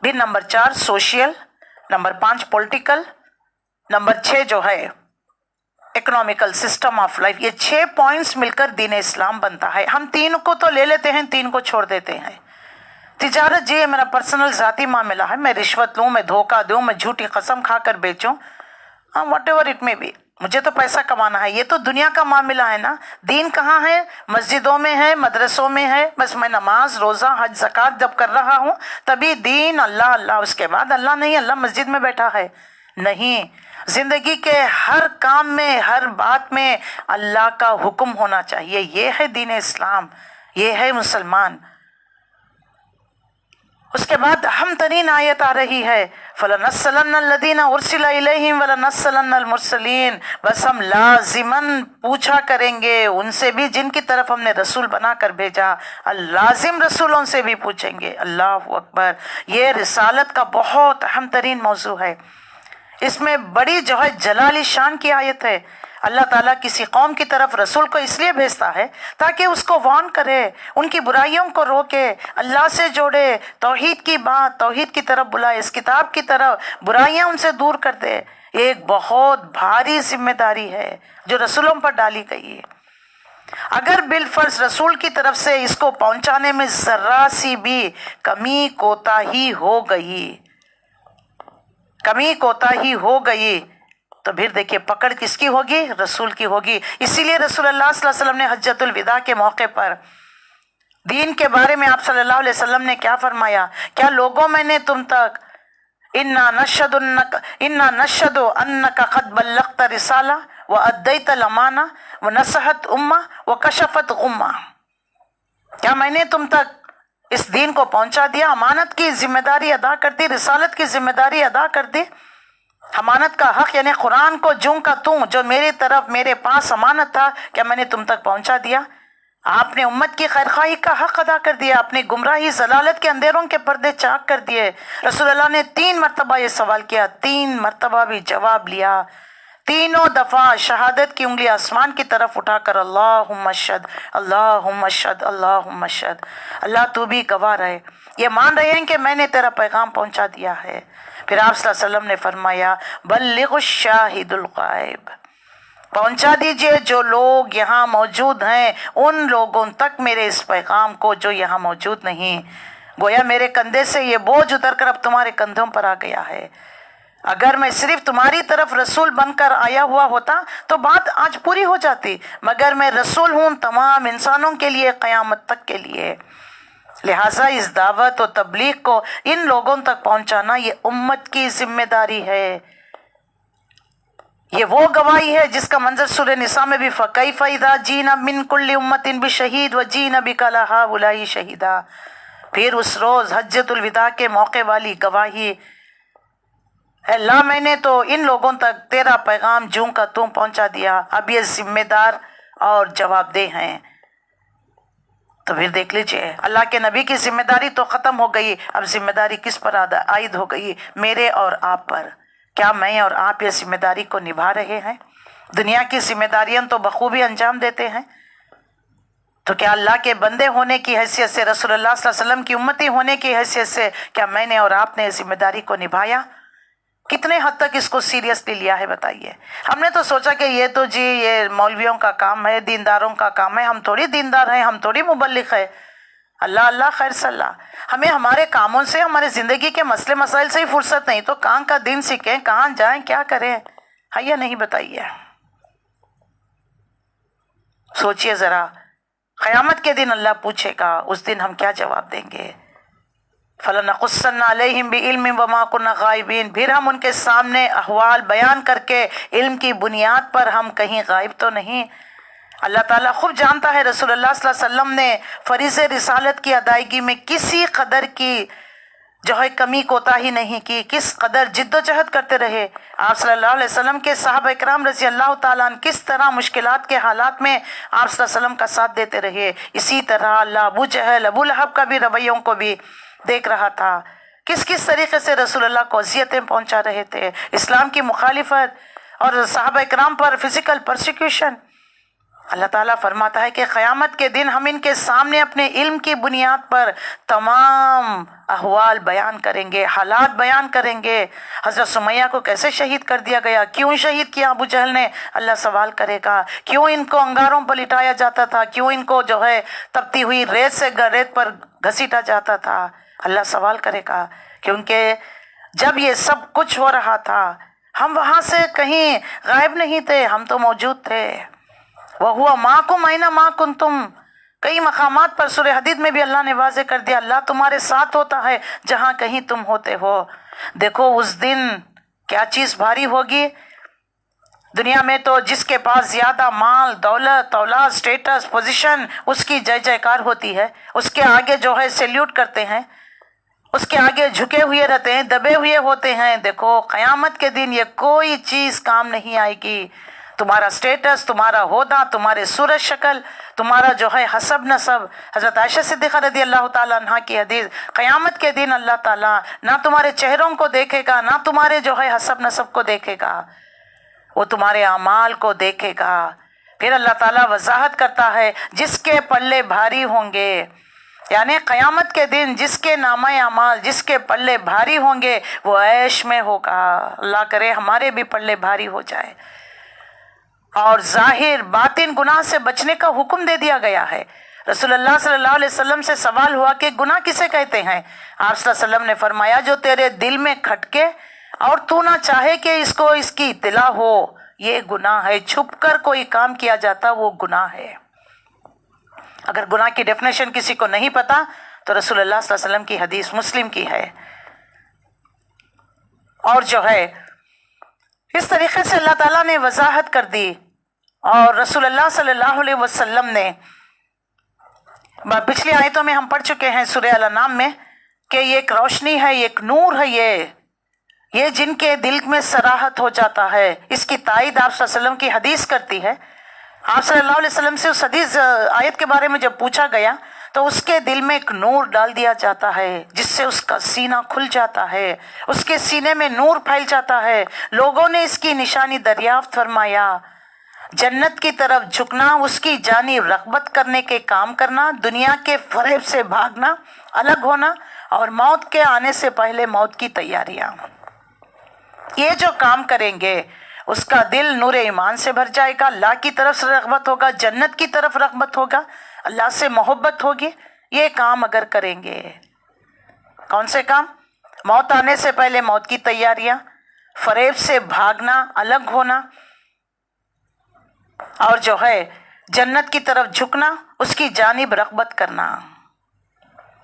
Speaker 1: پھر number 4 social, number 5 political, number 6 جو ہے اکنامیکل سسٹم آف لائف، یہ 6 پوائنٹس مل کر دین اسلام بنتا ہے۔ ہم 3 کو تو لے لیتے ہیں، 3 کو چھوڑ دیتے ہیں۔ تجارت جی میرا پرسنل ذاتی معاملہ ہے، میں رشوت لوں، میں دھوکہ دوں، میں جھوٹی قسم کھا کر بیچوں، واٹ ایور اٹ میں بی، مجھے تو پیسہ کمانا ہے، یہ تو دنیا کا معاملہ ہے نا۔ دین کہاں ہے؟ مسجدوں میں ہے، مدرسوں میں ہے، بس میں نماز روزہ حج زکوٰۃ جب کر رہا ہوں تبھی دین، اللہ اللہ، اس کے بعد اللہ نہیں، اللہ مسجد میں بیٹھا ہے نہیں۔ زندگی کے ہر کام میں، ہر بات میں اللہ کا حکم ہونا چاہیے، یہ ہے دین اسلام، یہ ہے مسلمان۔ اس کے بعد اہم ترین آیت آ رہی ہے فَلَنَسْأَلَنَّ الَّذِينَ أُرْسِلَ إِلَيْهِمْ وَلَنَسْأَلَنَّ الْمُرْسَلِينَ، بس ہم لازماً پوچھا کریں گے ان سے بھی جن کی طرف ہم نے رسول بنا کر بھیجا، اللازم رسولوں سے بھی پوچھیں گے۔ اللہ اکبر، یہ رسالت کا بہت اہم ترین موضوع ہے، اس میں بڑی جو ہے جلالی شان کی آیت ہے۔ اللہ تعالیٰ کسی قوم کی طرف رسول کو اس لیے بھیجتا ہے تاکہ اس کو وارن کرے، ان کی برائیوں کو روکے، اللہ سے جوڑے، توحید کی بات، توحید کی طرف بلائے، اس کتاب کی طرف، برائیاں ان سے دور کر دے۔ یہ ایک بہت بھاری ذمہ داری ہے جو رسولوں پر ڈالی گئی ہے۔ اگر بالفرض رسول کی طرف سے اس کو پہنچانے میں ذرا سی بھی کمی کوتاہی ہو گئی تو پھر دیکھیے پکڑ کس کی ہوگی؟ رسول کی ہوگی۔ اسی لیے رسول اللہ صلی اللہ علیہ وسلم نے حجۃ الوداع کے موقع پر دین کے بارے میں آپ صلی اللہ علیہ وسلم نے کیا فرمایا؟ کیا لوگوں میں نے تم تک انا نشهد انک قد بلغت رسالہ وادیت الامانہ ونصحت امہ وکشفت غمہ، کیا میں نے تم تک اس دین کو پہنچا دیا، امانت کی ذمہ داری ادا کر دی، رسالت کی ذمہ داری ادا کر دی؟ امانت کا حق یعنی قرآن کو جوں کا توں جو میری طرف میرے پاس امانت تھا، کیا میں نے تم تک پہنچا دیا؟ آپ نے امت کی خیرخواہی کا حق ادا کر دیا، اپنی گمراہی ضلالت کے اندھیروں کے پردے چاک کر دیے۔ رسول اللہ نے 3 مرتبہ یہ سوال کیا، 3 مرتبہ بھی جواب لیا، تینوں دفعہ شہادت کی انگلی آسمان کی طرف اٹھا کر اللہم اشہد اللہم اشہد اللہم اشہد، اللہ تو بھی گواہ رہے، یہ مان رہے ہیں کہ میں نے تیرا پیغام پہنچا دیا ہے۔ پھر آپ صلی اللہ علیہ وسلم نے فرمایا بلغ الشاہد الغائب، پہنچا دیجئے جو لوگ یہاں موجود ہیں ان لوگوں تک میرے اس پیغام کو جو یہاں موجود نہیں۔ گویا میرے کندھے سے یہ بوجھ اتر کر اب تمہارے کندھوں پر آ گیا ہے۔ اگر میں صرف تمہاری طرف رسول بن کر آیا ہوا ہوتا تو بات آج پوری ہو جاتی، مگر میں رسول ہوں تمام انسانوں کے لیے، قیامت تک کے لیے۔ لہٰذا اس دعوت و تبلیغ کو ان لوگوں تک پہنچانا یہ امت کی ذمہ داری ہے۔ یہ وہ گواہی ہے جس کا منظر سورہ نساء میں بھی فَكَيْفَ إِذَا جِئْنَا مِن كُلِّ أُمَّةٍ بِشَهِيدٍ وَجِئْنَا بِكَ عَلَىٰ هَٰؤُلَاءِ شَهِيدًا، پھر اس روز حجۃ الوداع کے موقع والی گواہی، اے اللہ میں نے تو ان لوگوں تک تیرا پیغام جوں کا توں پہنچا دیا، اب یہ ذمہ دار اور جواب دہ ہیں۔ تو پھر دیکھ لیجئے اللہ کے نبی کی ذمہ داری تو ختم ہو گئی، اب ذمہ داری کس پر عائد ہو گئی؟ میرے اور آپ پر۔ کیا میں اور آپ یہ ذمہ داری کو نبھا رہے ہیں؟ دنیا کی ذمہ داریاں تو بخوبی انجام دیتے ہیں، تو کیا اللہ کے بندے ہونے کی حیثیت سے، رسول اللہ صلی اللہ علیہ وسلم کی امتی ہونے کی حیثیت سے کیا میں نے اور آپ نے اس ذمہ داری کو نبھایا؟ کتنے حد تک اس کو سیریسلی لیا ہے بتائیے؟ ہم نے تو سوچا کہ یہ تو جی یہ مولویوں کا کام ہے، دینداروں کا کام ہے، ہم تھوڑی دیندار ہیں، ہم تھوڑی مبلغ ہے۔ اللہ اللہ خیر صلی اللہ، ہمیں ہمارے کاموں سے، ہمارے زندگی کے مسئلے مسائل سے ہی فرصت نہیں، تو کہاں کا دین سیکھیں، کہاں جائیں، کیا کریں؟ ہے یا نہیں بتائیے؟ سوچئے ذرا، قیامت کے دن اللہ پوچھے گا، اس دن ہم کیا جواب دیں گے؟ فَلَنَقُصَّنَّ عَلَيْهِمْ بِعِلْمٍ وَمَا كُنَّا غَائِبِينَ، پھر ہم ان کے سامنے احوال بیان کر کے علم کی بنیاد پر، ہم کہیں غائب تو نہیں۔ اللہ تعالیٰ خوب جانتا ہے رسول اللہ صلی اللہ علیہ وسلم نے فریضہ رسالت کی ادائیگی میں کسی قدر کی جو ہے کمی کوتاہی نہیں کی، کس قدر جد و جہد کرتے رہے۔ آپ صلی اللہ علیہ وسلم کے صحابہ اکرام رضی اللہ تعالیٰ عنہ کس طرح مشکلات کے حالات میں آپ صلی اللہ علیہ وسلم کا ساتھ دیتے رہے، اسی طرح اللہ ابو جہل، ابو لہب کا بھی رویوں کو بھی دیکھ رہا تھا، کس کس طریقے سے رسول اللہ کو اذیتیں پہنچا رہے تھے، اسلام کی مخالفت اور صحابہ اکرام پر فزیکل پرسیکیوشن۔ اللہ تعالیٰ فرماتا ہے کہ قیامت کے دن ہم ان کے سامنے اپنے علم کی بنیاد پر تمام احوال بیان کریں گے، حالات بیان کریں گے۔ حضرت سمیہ کو کیسے شہید کر دیا گیا، کیوں شہید کیا ابو جہل نے، اللہ سوال کرے گا۔ کیوں ان کو انگاروں پر لٹایا جاتا تھا، کیوں ان کو جو ہے تپتی ہوئی ریت سے ریت پر گھسیٹا جاتا تھا، اللہ سوال کرے گا۔ کیونکہ جب یہ سب کچھ ہو رہا تھا ہم وہاں سے کہیں غائب نہیں تھے، ہم تو موجود تھے۔ وَهُوَ مَعَكُمْ أَيْنَمَا كُنْتُمْ، کئی مقامات پر سورہ حدید میں بھی اللہ نے واضح کر دیا اللہ تمہارے ساتھ ہوتا ہے جہاں کہیں تم ہوتے ہو۔ دیکھو اس دن کیا چیز بھاری ہوگی۔ دنیا میں تو جس کے پاس زیادہ مال، دولت، اولاد، سٹیٹس، پوزیشن، اس کی جے جے کار ہوتی ہے، اس کے آگے جو ہے سیلیوٹ کرتے ہیں، اس کے آگے جھکے ہوئے رہتے ہیں، دبے ہوئے ہوتے ہیں۔ دیکھو قیامت کے دن یہ کوئی چیز کام نہیں آئے گی۔ تمہارا سٹیٹس، تمہارا عہدہ، تمہارے صورت شکل، تمہارا جو ہے حسب نسب، حضرت عائشہ صدیقہ رضی اللہ تعالیٰ عنہ کی حدیث، قیامت کے دن اللہ تعالیٰ نہ تمہارے چہروں کو دیکھے گا، نہ تمہارے جو ہے حسب نسب کو دیکھے گا، وہ تمہارے اعمال کو دیکھے گا۔ پھر اللہ تعالیٰ وضاحت کرتا ہے جس کے پلے بھاری ہوں گے، یعنی قیامت کے دن جس کے نامہ اعمال، جس کے پلے بھاری ہوں گے وہ عیش میں ہوگا۔ اللہ کرے ہمارے بھی پلے بھاری ہو جائے۔ اور ظاہر باطن گناہ سے بچنے کا حکم دے دیا گیا ہے۔ رسول اللہ صلی اللہ علیہ وسلم سے سوال ہوا کہ گناہ کسے کہتے ہیں؟ آپ صلی اللہ علیہ وسلم نے فرمایا جو تیرے دل میں کھٹکے اور تو نہ چاہے کہ اس کو اس کی اطلاع ہو، یہ گناہ ہے۔ چھپ کر کوئی کام کیا جاتا وہ گناہ ہے۔ اگر گناہ کی ڈیفینیشن کسی کو نہیں پتا تو رسول اللہ صلی اللہ علیہ وسلم کی حدیث مسلم کی ہے۔ اور جو ہے اس طریقے سے اللہ تعالیٰ نے وضاحت کر دی، اور رسول اللہ صلی اللہ علیہ وسلم نے پچھلی آیتوں میں ہم پڑھ چکے ہیں سورہ الانعام میں کہ یہ ایک روشنی ہے، یہ ایک نور ہے، یہ جن کے دل میں صراحت ہو جاتا ہے۔ اس کی تائید آپ صلی اللہ علیہ وسلم کی حدیث کرتی ہے۔ آپ صلی اللہ علیہ وسلم سے اس حدیث آیت کے بارے میں جب پوچھا گیا تو اس کے دل میں ایک نور ڈال دیا جاتا ہے جس سے اس کا سینہ کھل جاتا ہے، اس کے سینے میں نور پھیل جاتا ہے۔ لوگوں نے اس کی نشانی دریافت فرمایا، جنت کی طرف جھکنا، اس کی جانب رغبت کرنے کے کام کرنا، دنیا کے فریب سے بھاگنا، الگ ہونا، اور موت کے آنے سے پہلے موت کی تیاریاں۔ یہ جو کام کریں گے اس کا دل نور ایمان سے بھر جائے گا، اللہ کی طرف سے رغبت ہوگا، جنت کی طرف رغبت ہوگا، اللہ سے محبت ہوگی۔ یہ کام اگر کریں گے، کون سے کام؟ موت آنے سے پہلے موت کی تیاریاں، فریب سے بھاگنا، الگ ہونا، اور جو ہے جنت کی طرف جھکنا، اس کی جانب رغبت کرنا۔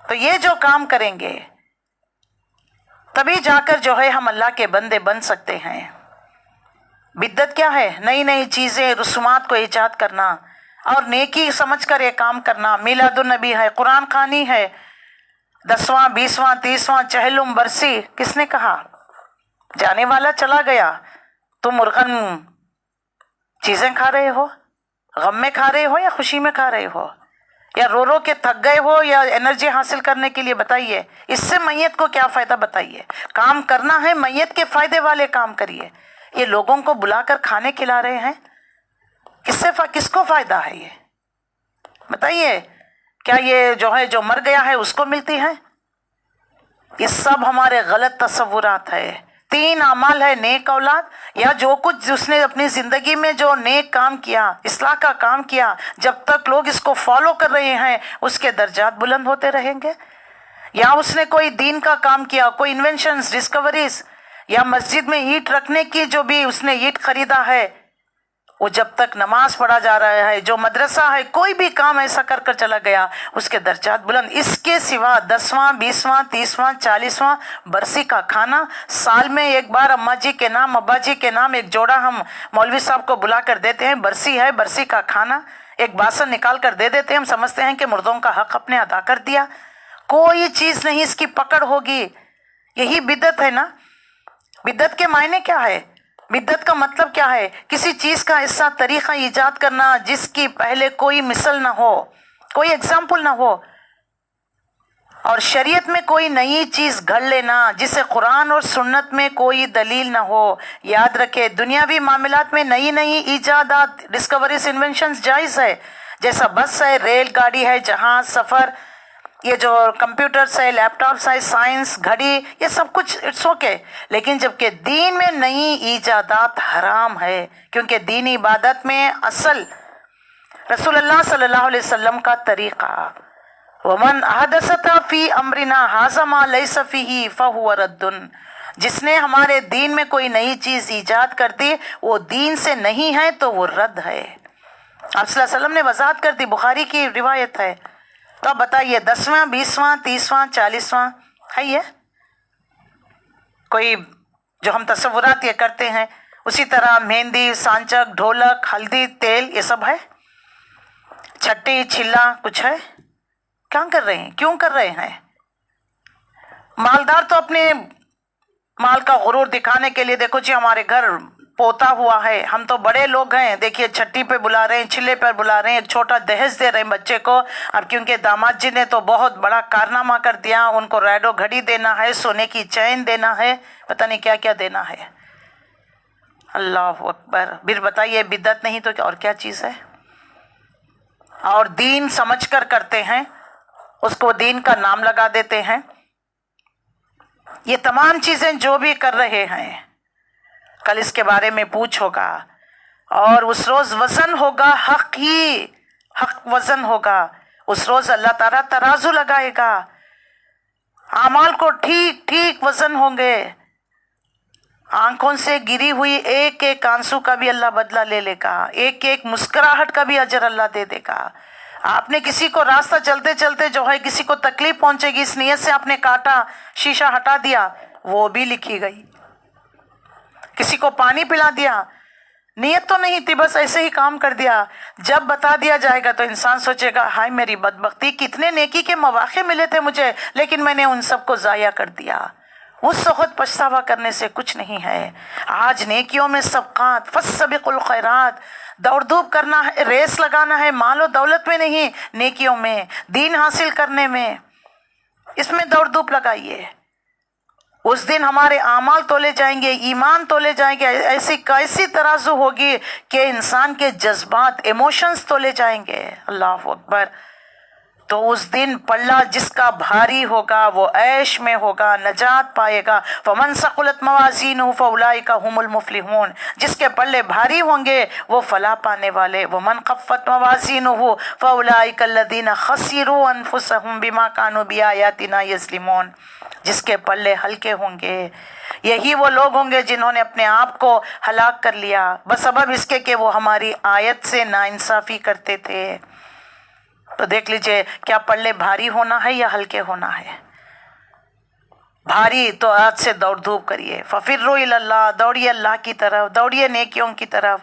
Speaker 1: تو یہ جو کام کریں گے تبھی جا کر جو ہے ہم اللہ کے بندے بن سکتے ہیں۔ بدعت کیا ہے؟ نئی نئی چیزیں، رسومات کو ایجاد کرنا اور نیکی سمجھ کر یہ کام کرنا۔ میلاد النبی ہے، قرآن خوانی ہے، 10واں 20واں 30واں چہلم برسی، کس نے کہا؟ جانے والا چلا گیا، تم مرغن چیزیں کھا رہے ہو، غم میں کھا رہے ہو یا خوشی میں کھا رہے ہو، یا رو رو کے تھک گئے ہو یا انرجی حاصل کرنے کے لیے؟ بتائیے، اس سے میت کو کیا فائدہ؟ بتائیے۔ کام کرنا ہے میت کے فائدے والے کام کریے۔ یہ لوگوں کو بلا کر کھانے کھلا رہے ہیں، کس کو فائدہ ہے یہ؟ بتائیے، کیا یہ جو ہے جو مر گیا ہے اس کو ملتی ہے؟ یہ سب ہمارے غلط تصورات ہے۔ 3 اعمال ہے، نیک اولاد، یا جو کچھ اس نے اپنی زندگی میں جو نیک کام کیا، اصلاح کا کام کیا، جب تک لوگ اس کو فالو کر رہے ہیں اس کے درجات بلند ہوتے رہیں گے۔ یا اس نے کوئی دین کا کام کیا، کوئی انوینشنز، ڈسکوریز، یا مسجد میں اینٹ رکھنے کی جو بھی اس نے اینٹ خریدا ہے، وہ جب تک نماز پڑھا جا رہا ہے، جو مدرسہ ہے، کوئی بھی کام ایسا کر کر چلا گیا، اس کے درجات بلند۔ اس کے سوا 10واں 20واں 30واں 40واں برسی کا کھانا، سال میں ایک بار اماں جی کے نام، ابا جی کے نام ایک جوڑا ہم مولوی صاحب کو بلا کر دیتے ہیں، برسی ہے، برسی کا کھانا ایک باسن نکال کر دے دیتے ہیں، ہم سمجھتے ہیں کہ مردوں کا حق اپنے ادا کر دیا۔ کوئی چیز نہیں اس کی پکڑ ہوگی۔ یہی بدعت ہے نا۔ بدعت کے معنی کیا ہے؟ بدعت کا مطلب کیا ہے؟ کسی چیز کا ایسا طریقہ ایجاد کرنا جس کی پہلے کوئی مثل نہ ہو، کوئی ایگزامپل نہ ہو، اور شریعت میں کوئی نئی چیز گھڑ لینا جسے قرآن اور سنت میں کوئی دلیل نہ ہو۔ یاد رکھے، دنیاوی معاملات میں نئی نئی ایجادات، ڈسکوریز، انوینشنز جائز ہے، جیسا بس ہے، ریل گاڑی ہے، جہاز، سفر، یہ جو کمپیوٹرز ہے، لیپ ٹاپس ہے، سائنس، گھڑی، یہ سب کچھ اٹس اوکے، لیکن جبکہ دین میں نئی ایجادات حرام ہے، کیونکہ دینی عبادت میں اصل رسول اللہ صلی اللہ علیہ وسلم کا طریقہ، وَمَنْ أَحْدَثَ فِي أَمْرِنَا هَذَا مَا لَيْسَ فِيهِ فَهُوَ رَدٌّ۔ جس نے ہمارے دین میں کوئی نئی چیز ایجاد کر دی، وہ دین سے نہیں ہے تو وہ رد ہے۔ آپ صلی اللہ علیہ وسلم نے وضاحت کر دی، بخاری کی روایت ہے۔ تو اب بتائیے، 10واں 20واں 30واں 40واں ہے یہ کوئی جو ہم تصورات یہ کرتے ہیں؟ اسی طرح مہندی، سانچک، ڈھولک، ہلدی، تیل، یہ سب ہے؟ چھٹی، چھلا، کچھ ہے؟ کیا کر رہے ہیں؟ کیوں کر رہے ہیں؟ مالدار تو اپنے مال کا غرور دکھانے کے لیے، دیکھو جی ہمارے گھر پوتا ہوا ہے، ہم تو بڑے لوگ ہیں، دیکھیے چھٹی پہ بلا رہے ہیں، چھلے پہ بلا رہے ہیں، ایک چھوٹا دہیج دے رہے ہیں بچے کو۔ اب کیونکہ داماد جی نے تو بہت بڑا کارنامہ کر دیا، ان کو ریڈو گھڑی دینا ہے، سونے کی چین دینا ہے، پتہ نہیں کیا کیا دینا ہے۔ اللہ اکبر۔ پھر بتائیے، بدعت نہیں تو اور کیا چیز ہے؟ اور دین سمجھ کر کرتے ہیں، اس کو دین کا نام لگا دیتے ہیں۔ یہ تمام چیزیں جو بھی کر رہے ہیں، کل اس کے بارے میں پوچھ ہوگا، اور اس روز وزن ہوگا، حق وزن ہوگا۔ اس روز اللہ تعالیٰ ترازو لگائے گا، اعمال کو ٹھیک ٹھیک وزن ہوں گے۔ آنکھوں سے گری ہوئی ایک ایک آنسو کا بھی اللہ بدلہ لے لے گا، ایک ایک مسکراہٹ کا بھی اجر اللہ دے دے گا۔ آپ نے کسی کو راستہ چلتے چلتے جو ہے کسی کو تکلیف پہنچے گی، اس نیت سے آپ نے کاٹا، شیشہ ہٹا دیا، وہ بھی لکھی گئی۔ کسی کو پانی پلا دیا، نیت تو نہیں تھی، بس ایسے ہی کام کر دیا، جب بتا دیا جائے گا تو انسان سوچے گا ہائے میری بدبختی، کتنے نیکی کے مواقع ملے تھے مجھے، لیکن میں نے ان سب کو ضائع کر دیا۔ اس وقت پچھتاوا کرنے سے کچھ نہیں ہے۔ آج نیکیوں میں سبقات، فاستبقوا الخیرات، دوڑ دھوپ کرنا ہے، ریس لگانا ہے، مال و دولت میں نہیں، نیکیوں میں، دین حاصل کرنے میں، اس میں دوڑ دھوپ لگائیے۔ اس دن ہمارے اعمال تولے جائیں گے، ایمان تولے جائیں گے، ایسی ترازو ہوگی کہ انسان کے جذبات، ایموشنز تولے جائیں گے۔ اللہ اکبر۔ تو اس دن پلہ جس کا بھاری ہوگا وہ عیش میں ہوگا، نجات پائے گا۔ فمن ثقلت موازینہ فاولئک هم المفلحون، جس کے پلے بھاری ہوں گے وہ فلاح پانے والے۔ ومن خفت موازینہ فاولئک الذین خسروا انفسهم بما كانوا بآیاتنا یظلمون، جس کے پلے ہلکے ہوں گے یہی وہ لوگ ہوں گے جنہوں نے اپنے آپ کو ہلاک کر لیا بسبب اس کے کہ وہ ہماری آیت سے ناانصافی کرتے تھے۔ تو دیکھ لیجئے کیا پلے بھاری ہونا ہے یا ہلکے ہونا ہے؟ بھاری تو آج سے دوڑ دھوپ کریے، ففروا الی اللہ، دوڑیے اللہ کی طرف، دوڑیے نیکیوں کی طرف۔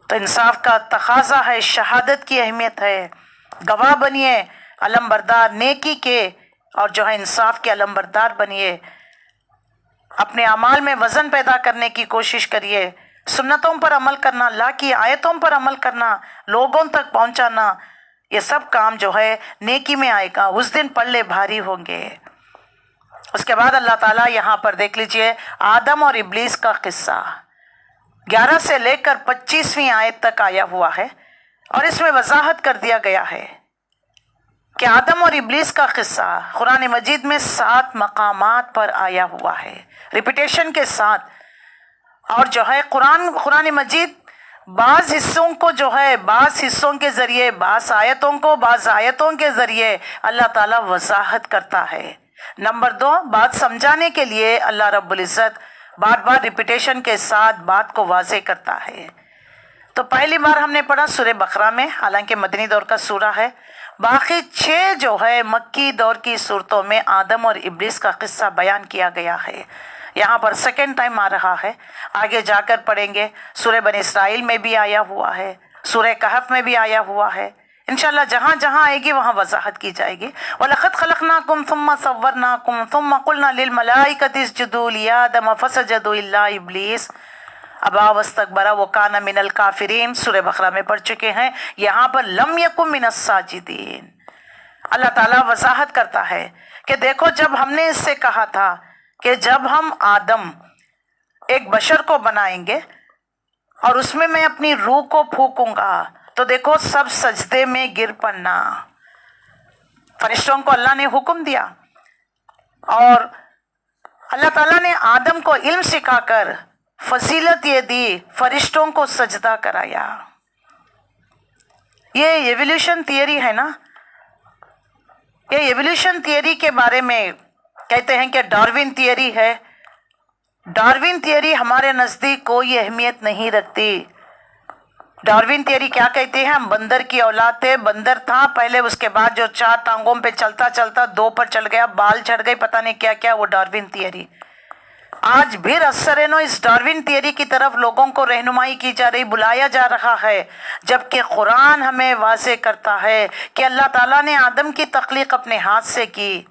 Speaker 1: تو انصاف کا تقاضا ہے، شہادت کی اہمیت ہے، گواہ بنیے علم بردار نیکی کے، اور جو ہے انصاف کے علم بردار بنیے۔ اپنے اعمال میں وزن پیدا کرنے کی کوشش کریے، سنتوں پر عمل کرنا، اللہ کی آیتوں پر عمل کرنا، لوگوں تک پہنچانا، یہ سب کام جو ہے نیکی میں آئے گا۔ اس دن پلے بھاری ہوں گے۔ اس کے بعد اللہ تعالیٰ یہاں پر دیکھ لیجئے آدم اور ابلیس کا قصہ 11 سے لے کر 25ویں آیت تک آیا ہوا ہے، اور اس میں وضاحت کر دیا گیا ہے کہ آدم اور ابلیس کا قصہ قرآن مجید میں 7 مقامات پر آیا ہوا ہے، ریپیٹیشن کے ساتھ۔ اور جو ہے قرآن مجید بعض حصوں کو جو ہے بعض حصوں کے ذریعے، بعض آیتوں کے ذریعے اللہ تعالیٰ وضاحت کرتا ہے۔ نمبر 2، بات سمجھانے کے لیے اللہ رب العزت بار بار ریپیٹیشن کے ساتھ بات کو واضح کرتا ہے۔ تو پہلی بار ہم نے پڑھا سورہ بقرہ میں، حالانکہ مدنی دور کا سورہ ہے۔ باقی 6 جو ہے مکی دور کی صورتوں میں آدم اور ابلیس کا قصہ بیان کیا گیا ہے۔ یہاں پر سیکنڈ ٹائم آ رہا ہے، آگے جا کر پڑھیں گے۔ سورہ بنی اسرائیل میں بھی آیا ہوا ہے، سورہ کہف میں بھی آیا ہوا ہے۔ انشاءاللہ جہاں جہاں آئے گی وہاں وضاحت کی جائے گی۔ وَلَقَدْ خَلَقْنَاكُمْ ثُمَّ صَوَّرْنَاكُمْ ثُمَّ قُلْنَا لِلْمَلَائِكَةِ اسْجُدُوا لِآدَمَ فَسَجَدُوا إِلَّا إِبْلِيسَ أَبَىٰ وَاسْتَكْبَرَ وَكَانَ مِنَ الْكَافِرِينَ، سورہ بقرہ میں پڑھ چکے ہیں۔ یہاں پر لَمْ يَكُن مِنَ السَّاجِدِينَ، اللہ تعالیٰ وضاحت کرتا ہے کہ دیکھو جب ہم نے اس سے کہا تھا کہ جب ہم آدم ایک بشر کو بنائیں گے اور اس میں اپنی روح کو پھونکوں گا تو دیکھو سب سجدے میں گر پڑنا۔ فرشتوں کو اللہ نے حکم دیا، اور اللہ تعالیٰ نے آدم کو علم سکھا کر فضیلت یہ دی، فرشتوں کو سجدہ کرایا۔ یہ ایولیوشن تھیوری ہے نا، یہ ایولیوشن تھیوری کے بارے میں کہتے ہیں کہ ڈاروین تھیوری ہے۔ ڈاروین تھیوری ہمارے نزدیک کوئی اہمیت نہیں رکھتی۔ ڈاروین تھیوری کیا کہتی ہے؟ ہم بندر کی اولاد تھے، بندر تھا پہلے، اس کے بعد جو 4 ٹانگوں پہ چلتا چلتا 2 پر چل گیا، بال جھڑ گئی، پتہ نہیں کیا کیا، وہ ڈاروین تھیوری۔ آج بھی اثرینو اس ڈاروین تھیوری کی طرف لوگوں کو رہنمائی کی جا رہی، بلایا جا رہا ہے، جبکہ قرآن ہمیں واضح کرتا ہے کہ اللہ تعالیٰ نے آدم کی تخلیق اپنے ہاتھ سے کی،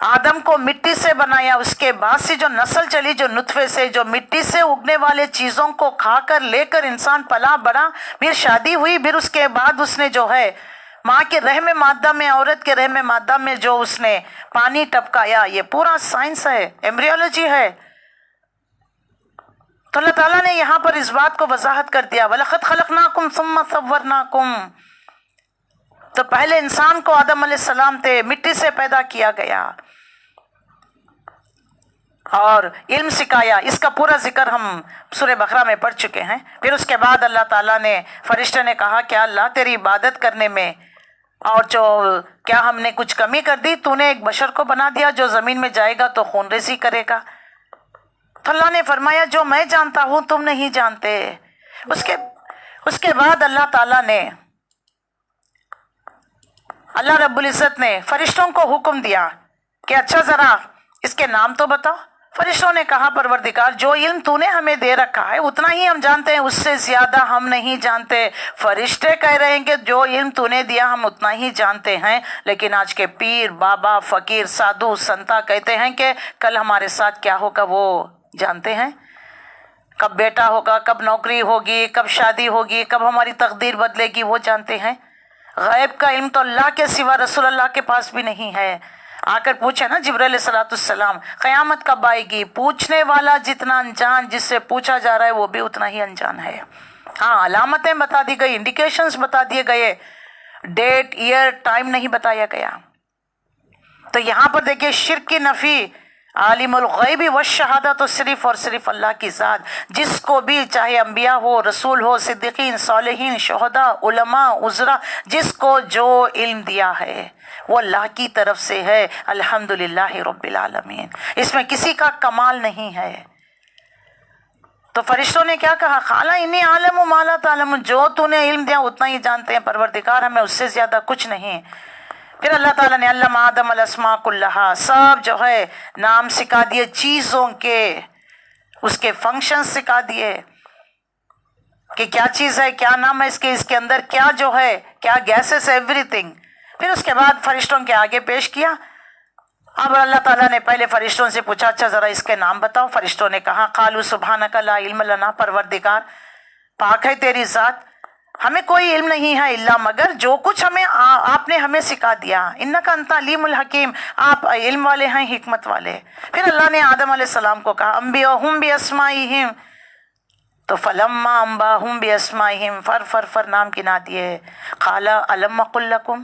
Speaker 1: آدم کو مٹی سے بنایا، اس کے بعد سے جو نسل چلی، جو نطفے سے، جو مٹی سے اگنے والے چیزوں کو کھا کر لے کر انسان پلا بڑا، پھر شادی ہوئی، پھر اس کے بعد اس نے جو ہے ماں کے رحم مادہ میں، عورت کے رحم مادہ میں جو اس نے پانی ٹپکایا، یہ پورا سائنس ہے، ایمبریولوجی ہے۔ تو اللہ تعالیٰ نے یہاں پر اس بات کو وضاحت کر دیا، وَلَقَدْ خَلَقْنَاكُمْ ثُمَّ صَوَّرْنَاكُمْ۔ تو پہلے انسان کو آدم علیہ السلام تھے، مٹی سے پیدا کیا گیا اور علم سکھایا۔ اس کا پورا ذکر ہم سورہ بقرہ میں پڑھ چکے ہیں۔ پھر اس کے بعد اللہ تعالیٰ نے، فرشتے نے کہا کہ اللہ تیری عبادت کرنے میں اور جو کیا ہم نے کچھ کمی کر دی؟ تو نے ایک بشر کو بنا دیا جو زمین میں جائے گا تو خون ریزی کرے گا۔ تو اللہ نے فرمایا جو میں جانتا ہوں تم نہیں جانتے۔ اس کے بعد اللہ تعالیٰ نے، اللہ رب العزت نے فرشتوں کو حکم دیا کہ اچھا ذرا اس کے نام تو بتاؤ۔ فرشتوں نے کہا پروردگار جو علم تو نے ہمیں دے رکھا ہے اتنا ہی ہم جانتے ہیں، اس سے زیادہ ہم نہیں جانتے۔ فرشتے کہہ رہے ہیں کہ جو علم تو نے دیا ہم اتنا ہی جانتے ہیں، لیکن آج کے پیر بابا فقیر سادھو سنتا کہتے ہیں کہ کل ہمارے ساتھ کیا ہوگا وہ جانتے ہیں، کب بیٹا ہوگا، کب نوکری ہوگی، کب شادی ہوگی، کب ہماری تقدیر بدلے گی، وہ جانتے ہیں۔ غیب کا علم تو اللہ کے سوا رسول اللہ کے پاس بھی نہیں ہے۔ آ کر پوچھے نا جبرائیل علیہ السلام قیامت کب آئے گی؟ پوچھنے والا جتنا انجان، جس سے پوچھا جا رہا ہے وہ بھی اتنا ہی انجان ہے۔ ہاں علامتیں بتا دی گئی، انڈیکیشنز بتا دیے گئے، ڈیٹ ایئر ٹائم نہیں بتایا گیا۔ تو یہاں پر دیکھیے شرک کی نفی، عالم الغیب والشہادہ تو صرف اور صرف اللہ کی ذات، جس کو بھی چاہے انبیاء ہو، رسول ہو، صدیقین، صالحین، شہداء، علماء، عذرا، جس کو جو علم دیا ہے وہ اللہ کی طرف سے ہے، الحمدللہ رب العالمین، اس میں کسی کا کمال نہیں ہے۔ تو فرشتوں نے کیا کہا؟ قال انی اعلم ما لا تعلمون، جو تو نے علم دیا اتنا ہی جانتے ہیں پروردگار، ہمیں اس سے زیادہ کچھ نہیں۔ پھر اللہ تعالیٰ نے علم آدم الاسماء کلہا، سب جو ہے نام سکھا دیے چیزوں کے، اس کے فنکشن سکھا دیے کہ کیا چیز ہے، کیا نام ہے اس کے اندر کیا جو ہے، کیا گیسز، ایوری تھنگ۔ پھر اس کے بعد فرشتوں کے آگے پیش کیا۔ اب اللہ تعالیٰ نے پہلے فرشتوں سے پوچھا اچھا ذرا اس کے نام بتاؤ۔ فرشتوں نے کہا قالوا سبحانک لا علم لنا، پروردگار پاک ہے تیری ذات، ہمیں کوئی علم نہیں ہے الا مگر جو کچھ آپ نے ہمیں سکھا دیا، انک انت علیم الحکیم، آپ علم والے ہیں، حکمت والے۔ پھر اللہ نے آدم علیہ السلام کو کہا انبئہم باسمائہم، تو فلما انباہم باسمائہم، فر نام گنا دیے۔ قال الم اقل لکم،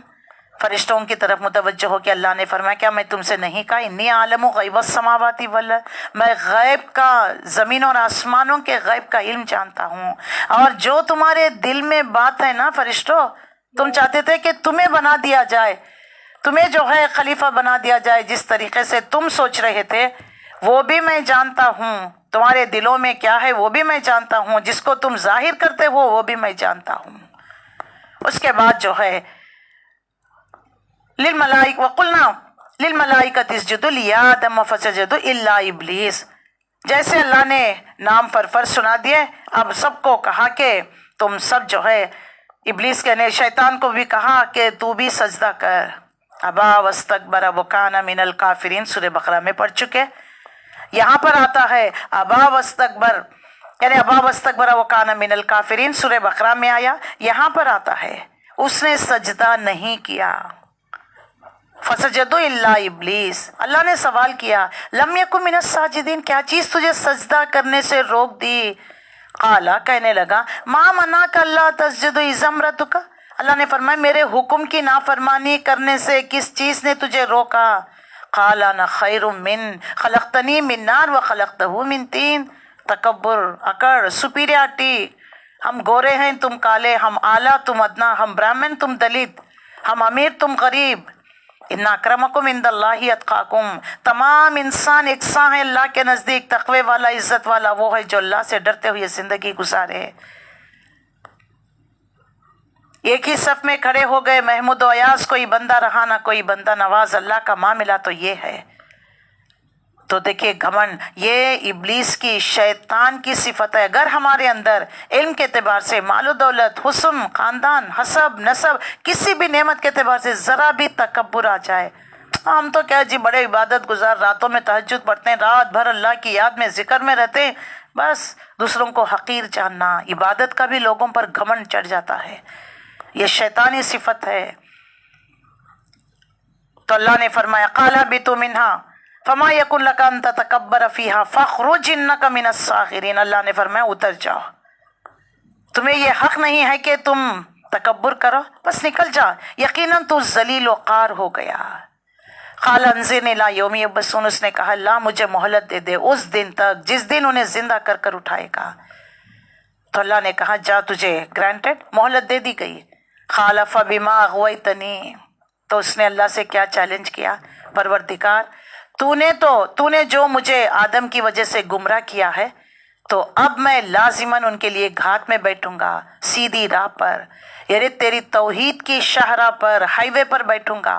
Speaker 1: فرشتوں کی طرف متوجہ ہو کہ اللہ نے فرمایا کیا میں تم سے نہیں کہا انی عالم غیب السماوات والارض، میں غیب کا، زمین اور آسمانوں کے غیب کا علم جانتا ہوں۔ اور جو تمہارے دل میں بات ہے نا فرشتوں، تم چاہتے تھے کہ تمہیں بنا دیا جائے، تمہیں جو ہے خلیفہ بنا دیا جائے، جس طریقے سے تم سوچ رہے تھے وہ بھی میں جانتا ہوں، تمہارے دلوں میں کیا ہے وہ بھی میں جانتا ہوں، جس کو تم ظاہر کرتے ہو وہ بھی میں جانتا ہوں۔ اس کے بعد جو ہے وَقُلْنَا لِلْمَلَائِكَةِ اسْجُدُوا لِآدَمَ فَسَجَدُوا إِلَّا إِبْلِيسَ، جیسے اللہ نے نام فر سنا دیے، اب سب کو کہا کہ تم سب جو ہے، ابلیس کے نے شیطان کو بھی کہا کہ تو بھی سجدہ کر۔ ابا واستکبر وکان من الکافرین، سورہ بقرہ میں پڑھ چکے۔ یہاں پر آتا ہے ابا واستکبر، یعنی ابا واستکبر وکان من الکافرین، سورہ بقرہ میں آیا، یہاں پر آتا ہے اس نے سجدہ نہیں کیا۔ فسجدوا الا ابلیس، اللہ نے سوال کیا لم یکن من الساجدین، کیا چیز تجھے سجدہ کرنے سے روک دی؟ قالا، کہنے لگا ما منعک اللہ تسجد اذ امرتک، اللہ نے فرمایا میرے حکم کی نافرمانی کرنے سے کس چیز نے تجھے روکا؟ قال انا خیر من خلقتنی من نار وخلقتہ من طین، تکبر، اکڑ، سپیریارٹی، ہم گورے ہیں تم کالے، ہم اعلیٰ تم ادنا، ہم برہمن تم دلت، ہم امیر تم غریب۔ ان اکرمکم عند اللہ اتقاکم، تمام انسان یکساں ہیں اللہ کے نزدیک، تقوی والا، عزت والا وہ ہے جو اللہ سے ڈرتے ہوئے زندگی گزارے۔ ایک ہی صف میں کھڑے ہو گئے محمود و ایاز، کوئی بندہ رہا نہ کوئی بندہ نواز، اللہ کا معاملہ تو یہ ہے۔ تو دیکھیے گھمنڈ، یہ ابلیس کی، شیطان کی صفت ہے۔ اگر ہمارے اندر علم کے اعتبار سے، مال و دولت، حسن، خاندان، حسب، نسب، کسی بھی نعمت کے اعتبار سے ذرا بھی تکبر آ جائے، ہم تو کیا جی بڑے عبادت گزار، راتوں میں تہجد پڑھتے ہیں، رات بھر اللہ کی یاد میں، ذکر میں رہتے ہیں، بس دوسروں کو حقیر جاننا، عبادت کا بھی لوگوں پر گھمنڈ چڑھ جاتا ہے، یہ شیطانی صفت ہے۔ تو اللہ نے فرمایا قال اهبطوا منها فما یکن لک ان تتکبر فیہا فاخرج انک من الصاغرین، اللہ نے فرمایا اتر جاؤ، تمہیں یہ حق نہیں ہے کہ تم تکبر کرو، بس نکل جا، یقیناً تو ذلیل و قار ہو گیا۔ قال انظرنی الی یوم یبعثون، اس نے کہا اللہ مجھے مہلت دے دے اس دن تک جس دن انہیں زندہ کر کر اٹھائے گا۔ تو اللہ نے کہا جا تجھے گرانٹڈ، مہلت دے دی گئی۔ قال فبما اغویتنی، تو اس نے اللہ سے کیا چیلنج کیا، پروردگار تو نے جو مجھے آدم کی وجہ سے گمراہ کیا ہے، تو اب میں لازماً ان کے لیے گھات میں بیٹھوں گا، سیدھی راہ پر، یعنی تیری توحید کی شاہراہ پر، ہائی وے پر بیٹھوں گا،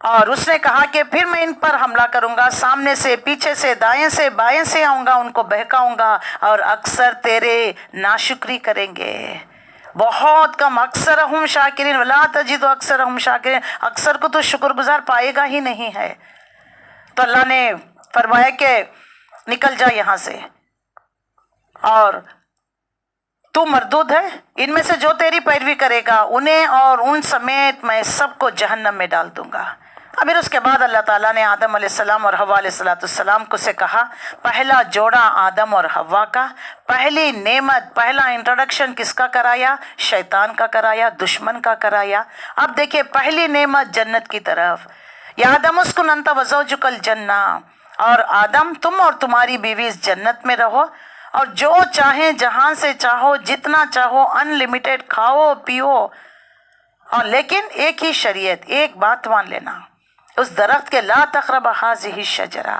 Speaker 1: اور اس نے کہا کہ پھر میں ان پر حملہ کروں گا، سامنے سے، پیچھے سے، دائیں سے، بائیں سے آؤں گا، ان کو بہکاؤں گا، اور اکثر تیرے ناشکری کریں گے، بہت کم، اکثرہم شاکرین ولا تجد اکثرہم شاکرین، اکثر کو تو شکر گزار پائے گا ہی نہیں ہے۔ تو اللہ نے فرمایا کہ نکل جا یہاں سے، اور تو مردود ہے، ان میں سے جو تیری پیروی کرے گا انہیں اور ان سمیت میں سب کو جہنم میں ڈال دوں گا۔ پھر اس کے بعد اللہ تعالیٰ نے آدم علیہ السلام اور حوا علیہ السلام کو سے کہا، پہلا جوڑا آدم اور حوا کا، پہلی نعمت، پہلا انٹروڈکشن کس کا کرایا؟ شیطان کا کرایا، دشمن کا کرایا۔ اب دیکھیں پہلی نعمت جنت کی طرف، یا آدم اسکن انت وزوجک الجنہ، اور آدم تم اور تمہاری بیوی اس جنت میں رہو، اور جو چاہیں جہاں سے چاہو، جتنا چاہو، ان لمیٹڈ کھاؤ پیو، اور لیکن ایک ہی شریعت، ایک بات مان لینا، اس درخت کے لا تقرب هذه الشجرہ،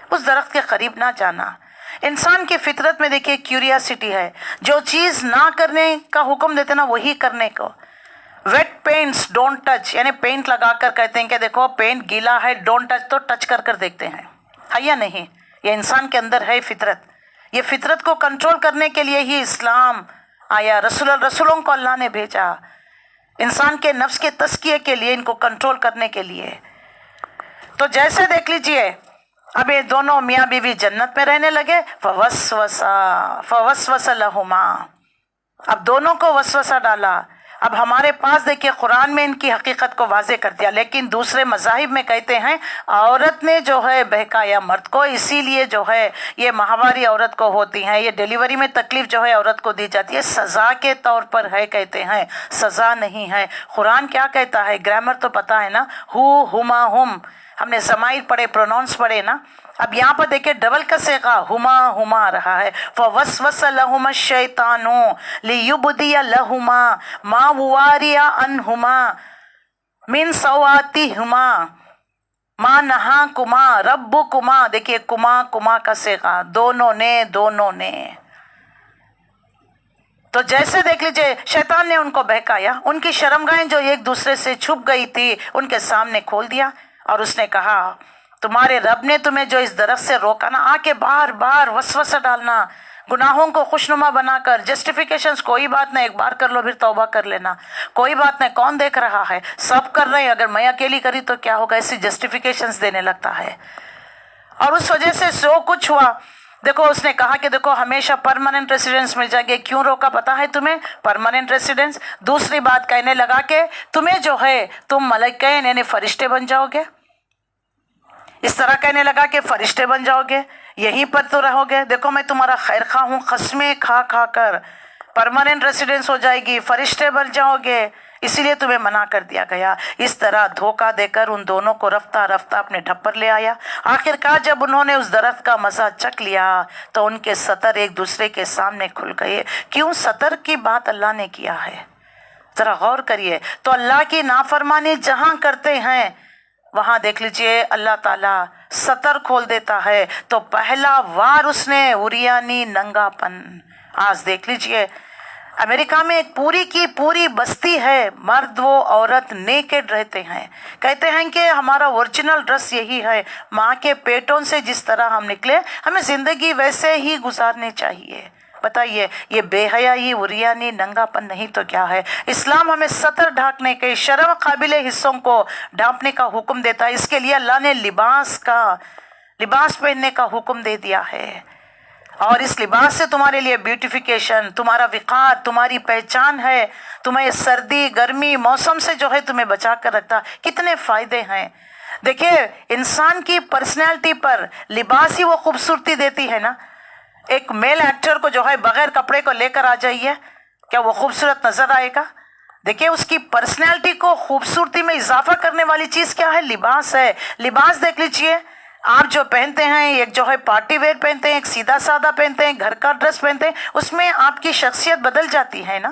Speaker 1: اس درخت کے قریب نہ جانا۔ انسان کی فطرت میں دیکھیے کیوریاسٹی ہے، جو چیز نہ کرنے کا حکم دیتے نا وہی کرنے کو۔ ویٹ پینٹس ڈونٹ ٹچ، یعنی پینٹ لگا کر کہتے ہیں کہ دیکھو پینٹ گیلا ہے ڈونٹ ٹچ، تو ٹچ کر کر دیکھتے ہیں ہے یا نہیں۔ یہ انسان کے اندر ہے فطرت، یہ فطرت کو کنٹرول کرنے کے لیے ہی اسلام آیا، رسولوں کو اللہ نے بھیجا، انسان کے نفس کے تزکیے کے لیے، ان کو کنٹرول کرنے کے لیے۔ تو جیسے دیکھ لیجئے اب یہ دونوں میاں بیوی جنت میں رہنے لگے، فوسوس لہما، اب دونوں کو وسوسہ ڈالا۔ اب ہمارے پاس دیکھیے قرآن میں ان کی حقیقت کو واضح کر دیا، لیکن دوسرے مذاہب میں کہتے ہیں عورت نے جو ہے بہکایا مرد کو، اسی لیے جو ہے یہ ماہواری عورت کو ہوتی ہیں، یہ ڈیلیوری میں تکلیف جو ہے عورت کو دی جاتی ہے، سزا کے طور پر ہے، کہتے ہیں سزا نہیں ہے۔ قرآن کیا کہتا ہے؟ گرامر تو پتا ہے نا، ہما ہم، ہم نے ضمائر پڑھے، پروناؤنس پڑھے نا۔ اب یہاں پر دیکھیں ڈبل کا صیغہ ہما آ رہا ہے، فوسوس لہما الشیطان لیبدی لہما ما واری عنہما من سوآتہما ما نہاکما ربکما، دیکھیے کما کا صیغہ، دونوں نے۔ تو جیسے دیکھ لیجئے شیطان نے ان کو بہکایا، ان کی شرمگاہیں جو ایک دوسرے سے چھپ گئی تھی ان کے سامنے کھول دیا، اور اس نے کہا تمہارے رب نے تمہیں جو اس درخت سے روکا نا، آ کے بار بار وسوسہ ڈالنا، گناہوں کو خوشنما بنا کر، جسٹیفیکیشنز، کوئی بات نہیں، ایک بار کر لو پھر توبہ کر لینا، کوئی بات نہیں، کون دیکھ رہا ہے، سب کر رہے ہیں، اگر میں اکیلی کری تو کیا ہوگا، ایسی جسٹیفیکیشنز دینے لگتا ہے۔ اور اس وجہ سے جو کچھ ہوا، دیکھو اس نے کہا کہ دیکھو ہمیشہ پرماننٹ ریسیڈنس مل جائے گی، کیوں روکا پتا ہے تمہیں؟ پرماننٹ ریسیڈنس۔ دوسری بات کہنے لگا کہ تمہیں جو ہے تم ملائکین یعنی فرشتے بن جاؤ گے، اس طرح کہنے لگا کہ فرشتے بن جاؤ گے، یہیں پر تو رہو گے، دیکھو میں تمہارا خیر خواہ ہوں، قسمیں کھا کر پرماننٹ ریسیڈنس ہو جائے گی، فرشتے بن جاؤ گے، اسی لیے تمہیں منع کر دیا گیا۔ اس طرح دھوکہ دے کر ان دونوں کو رفتہ رفتہ اپنے ڈھپر لے آیا۔ آخرکار جب انہوں نے اس درخت کا مزہ چکھ لیا تو ان کے سطر ایک دوسرے کے سامنے کھل گئے۔ کیوں سطر کی بات اللہ نے کیا ہے؟ ذرا غور کریے۔ تو اللہ کی نافرمانی جہاں کرتے ہیں وہاں دیکھ لیجئے اللہ تعالیٰ سطر کھول دیتا ہے۔ تو پہلا وار اس نے عریانی ننگا پن، آج دیکھ لیجئے امریکہ میں ایک پوری کی پوری بستی ہے، مرد و عورت نیکڈ رہتے ہیں، کہتے ہیں کہ ہمارا اوریجنل ڈریس یہی ہے، ماں کے پیٹوں سے جس طرح ہم نکلے ہمیں زندگی ویسے ہی گزارنی چاہیے۔ بتائیے یہ بے حیائی، عریانی، ننگا پن نہیں تو کیا ہے؟ اسلام ہمیں سطر ڈھانکنے کے، شرم قابل حصوں کو ڈھانپنے کا حکم دیتا ہے۔ اس کے لیے اللہ نے لباس پہننے کا حکم دے دیا ہے، اور اس لباس سے تمہارے لیے بیوٹیفیکیشن، تمہارا وقار، تمہاری پہچان ہے، تمہیں سردی گرمی موسم سے جو ہے تمہیں بچا کر رکھتا۔ کتنے فائدے ہیں! دیکھیے انسان کی پرسنالٹی پر لباس ہی وہ خوبصورتی دیتی ہے نا۔ ایک میل ایکٹر کو جو ہے بغیر کپڑے کو لے کر آ جائیے، کیا وہ خوبصورت نظر آئے گا؟ دیکھیے اس کی پرسنالٹی کو خوبصورتی میں اضافہ کرنے والی چیز کیا ہے؟ لباس ہے۔ لباس دیکھ لیجئے، آپ جو پہنتے ہیں، ایک جو ہے پارٹی ویئر پہنتے ہیں، ایک سیدھا سادہ پہنتے ہیں، گھر کا ڈریس پہنتے ہیں، اس میں آپ کی شخصیت بدل جاتی ہے نا۔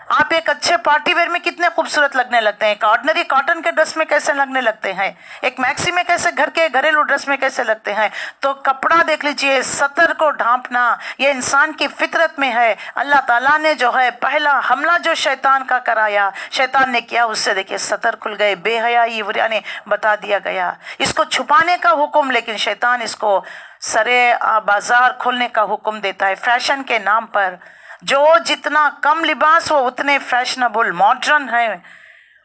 Speaker 1: آپ ایک اچھے پارٹی ویئر میں کتنے خوبصورت لگنے لگتے ہیں، ایک آرڈنری کاٹن کے ڈریس میں کیسے لگنے لگتے ہیں، ایک میکسی میں کیسے، گھر کے گھریلو ڈریس میں کیسے لگتے ہیں. تو کپڑا دیکھ لیجئے، ستر کو ڈھانپنا یہ انسان کی فطرت میں ہے. اللہ تعالیٰ نے جو ہے پہلا حملہ جو شیطان کا کرایا، شیطان نے کیا، اس سے دیکھیے ستر کھل گئے، بے حیائی یعنی بتا دیا گیا. اس کو چھپانے کا حکم، لیکن شیطان اس کو سرے بازار کھولنے کا حکم دیتا ہے فیشن کے نام پر. جو جتنا کم لباس وہ اتنے فیشنبل ماڈرن ہیں.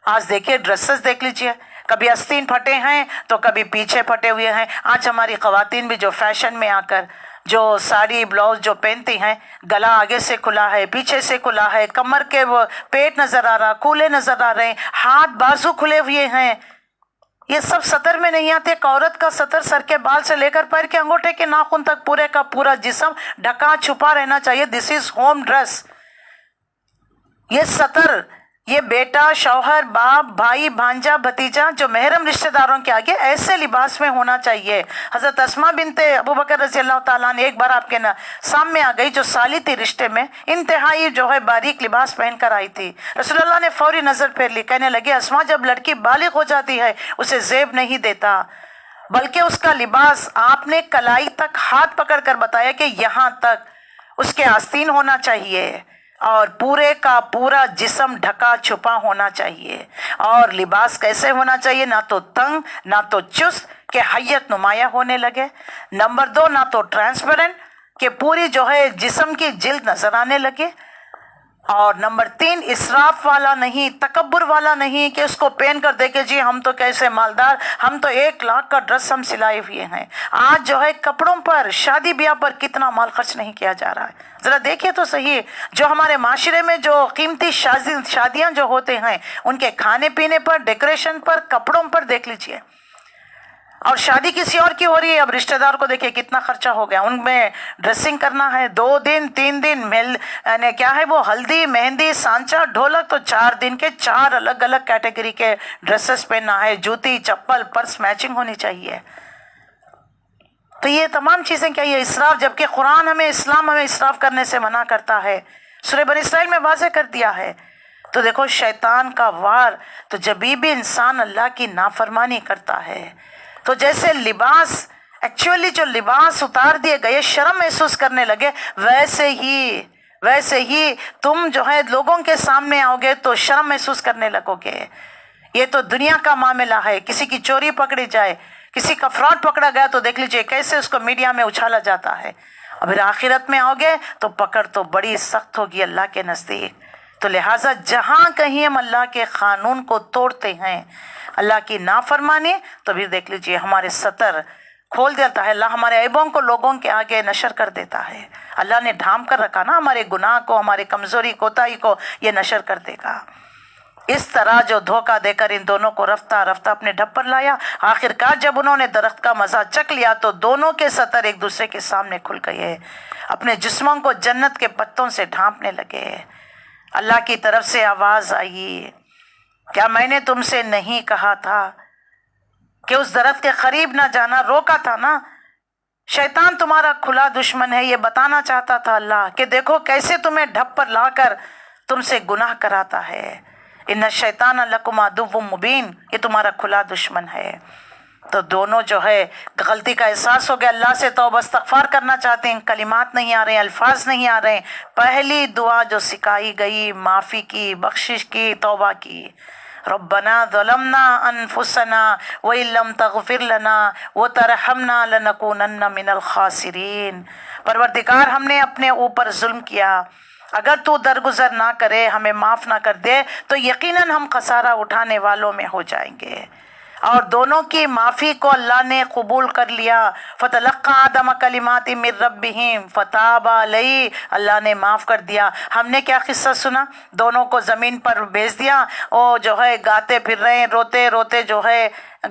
Speaker 1: آج دیکھیے ڈریسز دیکھ لیجئے، کبھی آستین پھٹے ہیں تو کبھی پیچھے پھٹے ہوئے ہیں. آج ہماری خواتین بھی جو فیشن میں آ کر جو ساڑی بلاؤز جو پہنتی ہیں، گلا آگے سے کھلا ہے، پیچھے سے کھلا ہے، کمر کے وہ پیٹ نظر آ رہا، کولے نظر آ رہے ہیں، ہاتھ بازو کھلے ہوئے ہیں. یہ سب سطر میں نہیں آتے. ایک عورت کا سطر سر کے بال سے لے کر پیر کے انگوٹھے کے ناخن تک پورے کا پورا جسم ڈھکا چھپا رہنا چاہیے. دس از ہوم ڈریس. یہ سطر، یہ بیٹا، شوہر، باپ، بھائی، بھانجا، بھتیجا جو محرم رشتہ داروں کے آگے ایسے لباس میں ہونا چاہیے. حضرت اسماء بنت ابو بکر رضی اللہ تعالیٰ نے ایک بار آپ کے سامنے آ گئی، جو سالی تھی رشتے میں، انتہائی جو ہے باریک لباس پہن کر آئی تھی. رسول اللہ نے فوری نظر پھیر لی، کہنے لگے اسماء جب لڑکی بالغ ہو جاتی ہے اسے زیب نہیں دیتا، بلکہ اس کا لباس آپ نے کلائی تک ہاتھ پکڑ کر بتایا کہ یہاں تک اس کے آستین ہونا چاہیے اور پورے کا پورا جسم ڈھکا چھپا ہونا چاہیے. اور لباس کیسے ہونا چاہیے؟ نہ تو تنگ، نہ تو چست کہ حیت نمایاں ہونے لگے. نمبر 2، نہ تو ٹرانسپیرنٹ کہ پوری جو ہے جسم کی جلد نظر آنے لگے. اور نمبر 3، اسراف والا نہیں، تکبر والا نہیں کہ اس کو پہن کر دیکھے جی ہم تو کیسے مالدار، ہم تو 1 لاکھ کا ڈریس ہم سلائے ہوئے ہیں. آج جو ہے کپڑوں پر، شادی بیاہ پر کتنا مال خرچ نہیں کیا جا رہا ہے. ذرا دیکھیے تو صحیح، جو ہمارے معاشرے میں جو قیمتی شادیاں جو ہوتے ہیں ان کے کھانے پینے پر، ڈیکوریشن پر، کپڑوں پر دیکھ لیجئے. اور شادی کسی اور کی ہو رہی ہے، اب رشتہ دار کو دیکھیں کتنا خرچہ ہو گیا. ان میں ڈریسنگ کرنا ہے 2 دن 3 دن، یعنی کیا ہے وہ ہلدی، مہندی، سانچا، ڈھولک، تو 4 دن کے 4 الگ الگ کیٹیگری کے ڈریسز پہننا ہے. جوتی، چپل، پرس میچنگ ہونی چاہیے. تو یہ تمام چیزیں کیا، یہ اسراف، جبکہ قرآن اسلام ہمیں اسراف کرنے سے منع کرتا ہے. سورہ بنی اسرائیل میں واضح کر دیا ہے. تو دیکھو شیطان کا وار، تو جبھی بھی انسان اللہ کی نافرمانی کرتا ہے تو جیسے لباس، ایکچولی جو لباس اتار دیے گئے شرم محسوس کرنے لگے، ویسے ہی تم جو ہے لوگوں کے سامنے آؤ گے تو شرم محسوس کرنے لگو گے. یہ تو دنیا کا معاملہ ہے. کسی کی چوری پکڑی جائے، کسی کا فراڈ پکڑا گیا تو دیکھ لیجئے کیسے اس کو میڈیا میں اچھالا جاتا ہے. اور پھر آخرت میں آؤ گے تو پکڑ تو بڑی سخت ہوگی اللہ کے نزدیک. تو لہٰذا جہاں کہیں ہم اللہ کے قانون کو توڑتے ہیں، اللہ کی نافرمانی، تو بھی دیکھ لیجئے ہمارے سطر کھول دیتا ہے. اللہ ہمارے عیبوں کو لوگوں کے آگے نشر کر دیتا ہے. اللہ نے ڈھانپ کر رکھا نا ہمارے گناہ کو، ہمارے کمزوری کوتاہی کو، یہ نشر کر دے گا. اس طرح جو دھوکہ دے کر ان دونوں کو رفتہ رفتہ اپنے ڈھب پر لایا، آخر کار جب انہوں نے درخت کا مزہ چکھ لیا تو دونوں کے سطر ایک دوسرے کے سامنے کھل گئے، اپنے جسموں کو جنت کے پتوں سے ڈھانپنے لگے. اللہ کی طرف سے آواز آئی، کیا میں نے تم سے نہیں کہا تھا کہ اس درخت کے قریب نہ جانا؟ روکا تھا نا. شیطان تمہارا کھلا دشمن ہے. یہ بتانا چاہتا تھا اللہ کہ دیکھو کیسے تمہیں ڈھب پر لا کر تم سے گناہ کراتا ہے. ان الشیطان لکم عدو مبین، یہ تمہارا کھلا دشمن ہے. تو دونوں جو ہے غلطی کا احساس ہو گیا، اللہ سے توبہ استغفار کرنا چاہتے ہیں، کلمات نہیں آ رہے ہیں، الفاظ نہیں آ رہے ہیں. پہلی دعا جو سکھائی گئی معافی کی، بخشش کی، توبہ کی. ربنا ظلمنا انفسنا وان لم تغفر لنا وترحمنا لنکونن من الخاسرین. پروردگار ہم نے اپنے اوپر ظلم کیا، اگر تو درگزر نہ کرے، ہمیں معاف نہ کر دے تو یقیناً ہم خسارہ اٹھانے والوں میں ہو جائیں گے. اور دونوں کی معافی کو اللہ نے قبول کر لیا. فتلقى آدم کلمات من ربهم فتاب علیہ، اللہ نے معاف کر دیا. ہم نے کیا قصہ سنا؟ دونوں کو زمین پر بھیج دیا، وہ جو ہے گاتے پھر رہے ہیں، روتے روتے جو ہے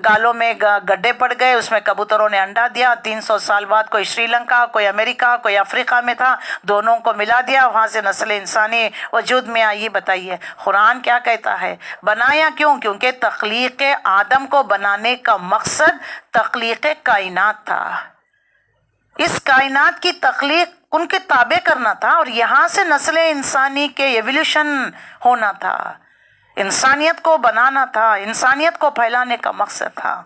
Speaker 1: گالوں میں گڈھے پڑ گئے، اس میں کبوتروں نے انڈا دیا. 300 سال بعد کوئی سری لنکا، کوئی امریکہ، کوئی افریقہ میں تھا، دونوں کو ملا دیا، وہاں سے نسل انسانی وجود میں آئی. بتائیے قرآن کیا کہتا ہے؟ بنایا کیوں؟ کیونکہ تخلیق آدم کو بنانے کا مقصد تخلیق کائنات تھا. اس کائنات کی تخلیق ان کے تابع کرنا تھا اور یہاں سے نسل انسانی کے ایولیوشن ہونا تھا، انسانیت کو بنانا تھا، انسانیت کو پھیلانے کا مقصد تھا۔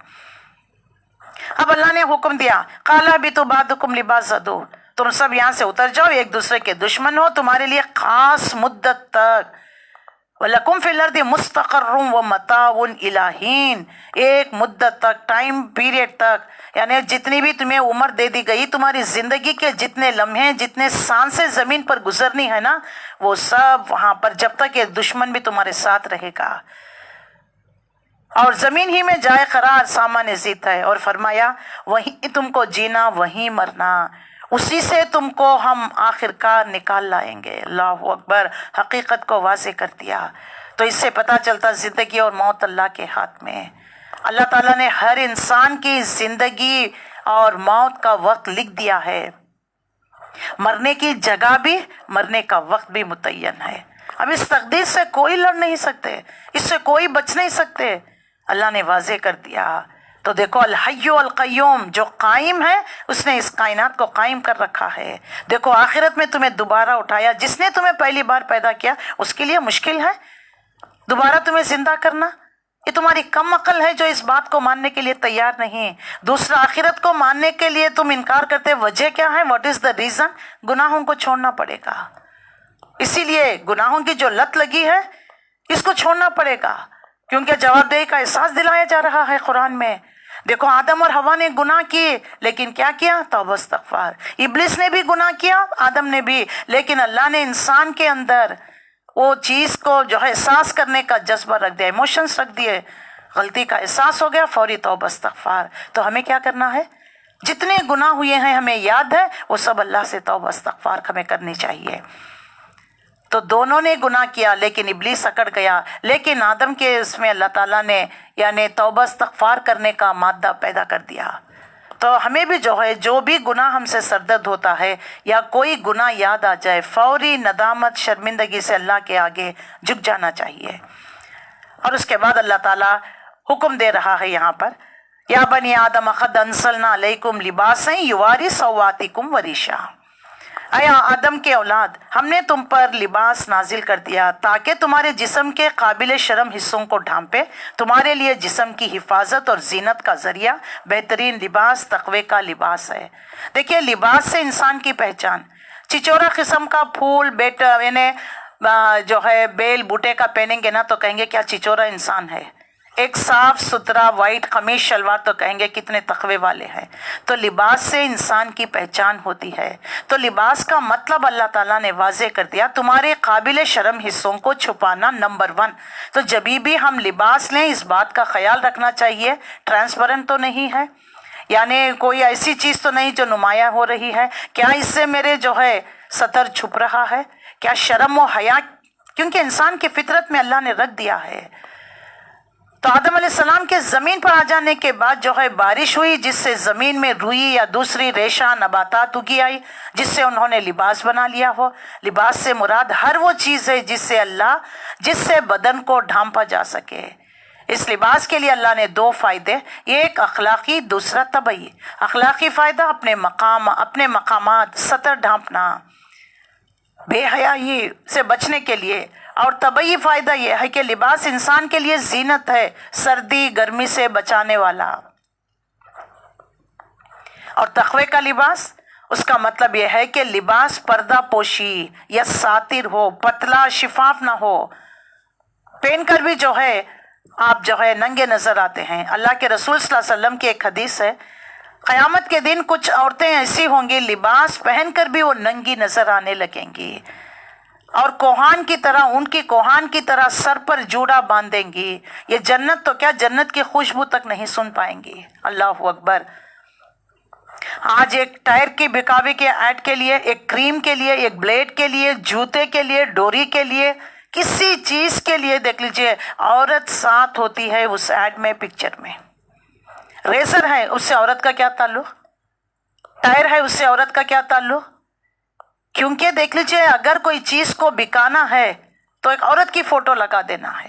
Speaker 1: اب اللہ نے حکم دیا قَالَ بِتُ بَعْضُكُمْ لِبَعْضٍ، تم سب یہاں سے اتر جاؤ، ایک دوسرے کے دشمن ہو، تمہارے لیے خاص مدت تک وَلَكُمْ فِي الْأَرْضِ مُسْتَقَرٌّ وَمَتَاعٌ إِلَىٰ حِينٍ، ایک مدت تک، ٹائم پیریڈ تک، یعنی جتنی بھی تمہیں عمر دے دی گئی، تمہاری زندگی کے جتنے لمحے، جتنے سانسیں زمین پر گزرنی ہے نا، وہ سب وہاں پر جب تک یہ دشمن بھی تمہارے ساتھ رہے گا۔ اور زمین ہی میں جائے قرار سامان زیت ہے، اور فرمایا وہیں تم کو جینا، وہیں مرنا، اسی سے تم کو ہم آخر کار نکال لائیں گے۔ اللہ اکبر، حقیقت کو واضح کر دیا۔ تو اس سے پتہ چلتا زندگی اور موت اللہ کے ہاتھ میں۔ اللہ تعالیٰ نے ہر انسان کی زندگی اور موت کا وقت لکھ دیا ہے، مرنے کی جگہ بھی، مرنے کا وقت بھی متعین ہے۔ اب اس تقدیر سے کوئی لڑ نہیں سکتے، اس سے کوئی بچ نہیں سکتے، اللہ نے واضح کر دیا۔ تو دیکھو الحی القیوم، جو قائم ہے اس نے اس کائنات کو قائم کر رکھا ہے۔ دیکھو آخرت میں تمہیں دوبارہ اٹھایا، جس نے تمہیں پہلی بار پیدا کیا اس کے لیے مشکل ہے دوبارہ تمہیں زندہ کرنا؟ یہ تمہاری کم عقل ہے جو اس بات کو ماننے کے لیے تیار نہیں۔ دوسرا، آخرت کو ماننے کے لیے تم انکار کرتے، وجہ کیا ہے؟ What is the reason? گناہوں کو چھوڑنا پڑے گا، اسی لیے گناہوں کی جو لت لگی ہے اس کو چھوڑنا پڑے گا، کیونکہ جواب دہی کا احساس دلایا جا رہا ہے قرآن میں۔ دیکھو آدم اور حوا نے گناہ کیے، لیکن کیا کیا؟ توبہ استغفار۔ ابلیس نے بھی گناہ کیا، آدم نے بھی، لیکن اللہ نے انسان کے اندر وہ چیز کو جو ہے احساس کرنے کا جذبہ رکھ دیا، ایموشنز رکھ دیے، غلطی کا احساس ہو گیا، فوری توبہ استغفار۔ تو ہمیں کیا کرنا ہے؟ جتنے گناہ ہوئے ہیں ہمیں یاد ہے، وہ سب اللہ سے توبہ استغفار ہمیں کرنی چاہیے۔ تو دونوں نے گناہ کیا، لیکن ابلیس اکڑ گیا، لیکن آدم کے اس میں اللہ تعالیٰ نے یعنی توبہ استغفار کرنے کا مادہ پیدا کر دیا۔ تو ہمیں بھی جو ہے جو بھی گناہ ہم سے سردرد ہوتا ہے یا کوئی گناہ یاد آ جائے، فوری ندامت شرمندگی سے اللہ کے آگے جھک جانا چاہیے۔ اور اس کے بعد اللہ تعالیٰ حکم دے رہا ہے یہاں پر، یا بنی آدم قد انزلنا علیکم لباسا یواری سوآتکم وریشا، اے آدم کے اولاد، ہم نے تم پر لباس نازل کر دیا تاکہ تمہارے جسم کے قابل شرم حصوں کو ڈھانپے، تمہارے لیے جسم کی حفاظت اور زینت کا ذریعہ بہترین لباس تقوی کا لباس ہے۔ دیکھیے لباس سے انسان کی پہچان، چچورا قسم کا پھول بیٹا یعنی جو ہے بیل بوٹے کا پہنیں گے نا تو کہیں گے کیا چچورا انسان ہے، ایک صاف ستھرا وائٹ قمیص شلوار تو کہیں گے کتنے تقوی والے ہیں۔ تو لباس سے انسان کی پہچان ہوتی ہے۔ تو لباس کا مطلب اللہ تعالیٰ نے واضح کر دیا، تمہارے قابل شرم حصوں کو چھپانا نمبر 1۔ تو جبھی بھی ہم لباس لیں اس بات کا خیال رکھنا چاہیے ٹرانسپیرنٹ تو نہیں ہے، یعنی کوئی ایسی چیز تو نہیں جو نمایاں ہو رہی ہے، کیا اس سے میرے جو ہے سطر چھپ رہا ہے، کیا شرم و حیا، کیونکہ انسان کی فطرت میں اللہ نے رکھ دیا ہے۔ تو آدم علیہ السلام کے زمین پر آ جانے کے بعد جو ہے بارش ہوئی، جس سے زمین میں روئی یا دوسری ریشہ نباتات اگی آئی، جس سے انہوں نے لباس بنا لیا ہو۔ لباس سے مراد ہر وہ چیز ہے جس سے بدن کو ڈھانپا جا سکے۔ اس لباس کے لیے اللہ نے 2 فائدے، ایک اخلاقی، دوسرا طبعی۔ اخلاقی فائدہ اپنے مقامات سطر ڈھانپنا، بے حیائی سے بچنے کے لیے، اور طبعی فائدہ یہ ہے کہ لباس انسان کے لیے زینت ہے، سردی گرمی سے بچانے والا۔ اور تقوی کا لباس، اس کا مطلب یہ ہے کہ لباس پردہ پوشی یا ساتر ہو، پتلا شفاف نہ ہو، پہن کر بھی جو ہے آپ جو ہے ننگے نظر آتے ہیں۔ اللہ کے رسول صلی اللہ علیہ وسلم کی ایک حدیث ہے، قیامت کے دن کچھ عورتیں ایسی ہوں گی لباس پہن کر بھی وہ ننگی نظر آنے لگیں گی، اور ان کی کوہان کی طرح سر پر جوڑا باندھیں گی۔ یہ جنت تو کیا، جنت کی خوشبو تک نہیں سن پائیں گی۔ اللہ اکبر۔ آج ایک ٹائر کی بکاوی کے ایڈ کے لیے، ایک کریم کے لیے، ایک بلیڈ کے لیے، جوتے کے لیے، ڈوری کے لیے، کسی چیز کے لیے دیکھ لیجئے عورت ساتھ ہوتی ہے اس ایڈ میں، پکچر میں۔ ریزر ہے، اس سے عورت کا کیا تعلق؟ ٹائر ہے، اس سے عورت کا کیا تعلق؟ کیونکہ دیکھ لیجئے اگر کوئی چیز کو بکانا ہے تو ایک عورت کی فوٹو لگا دینا ہے،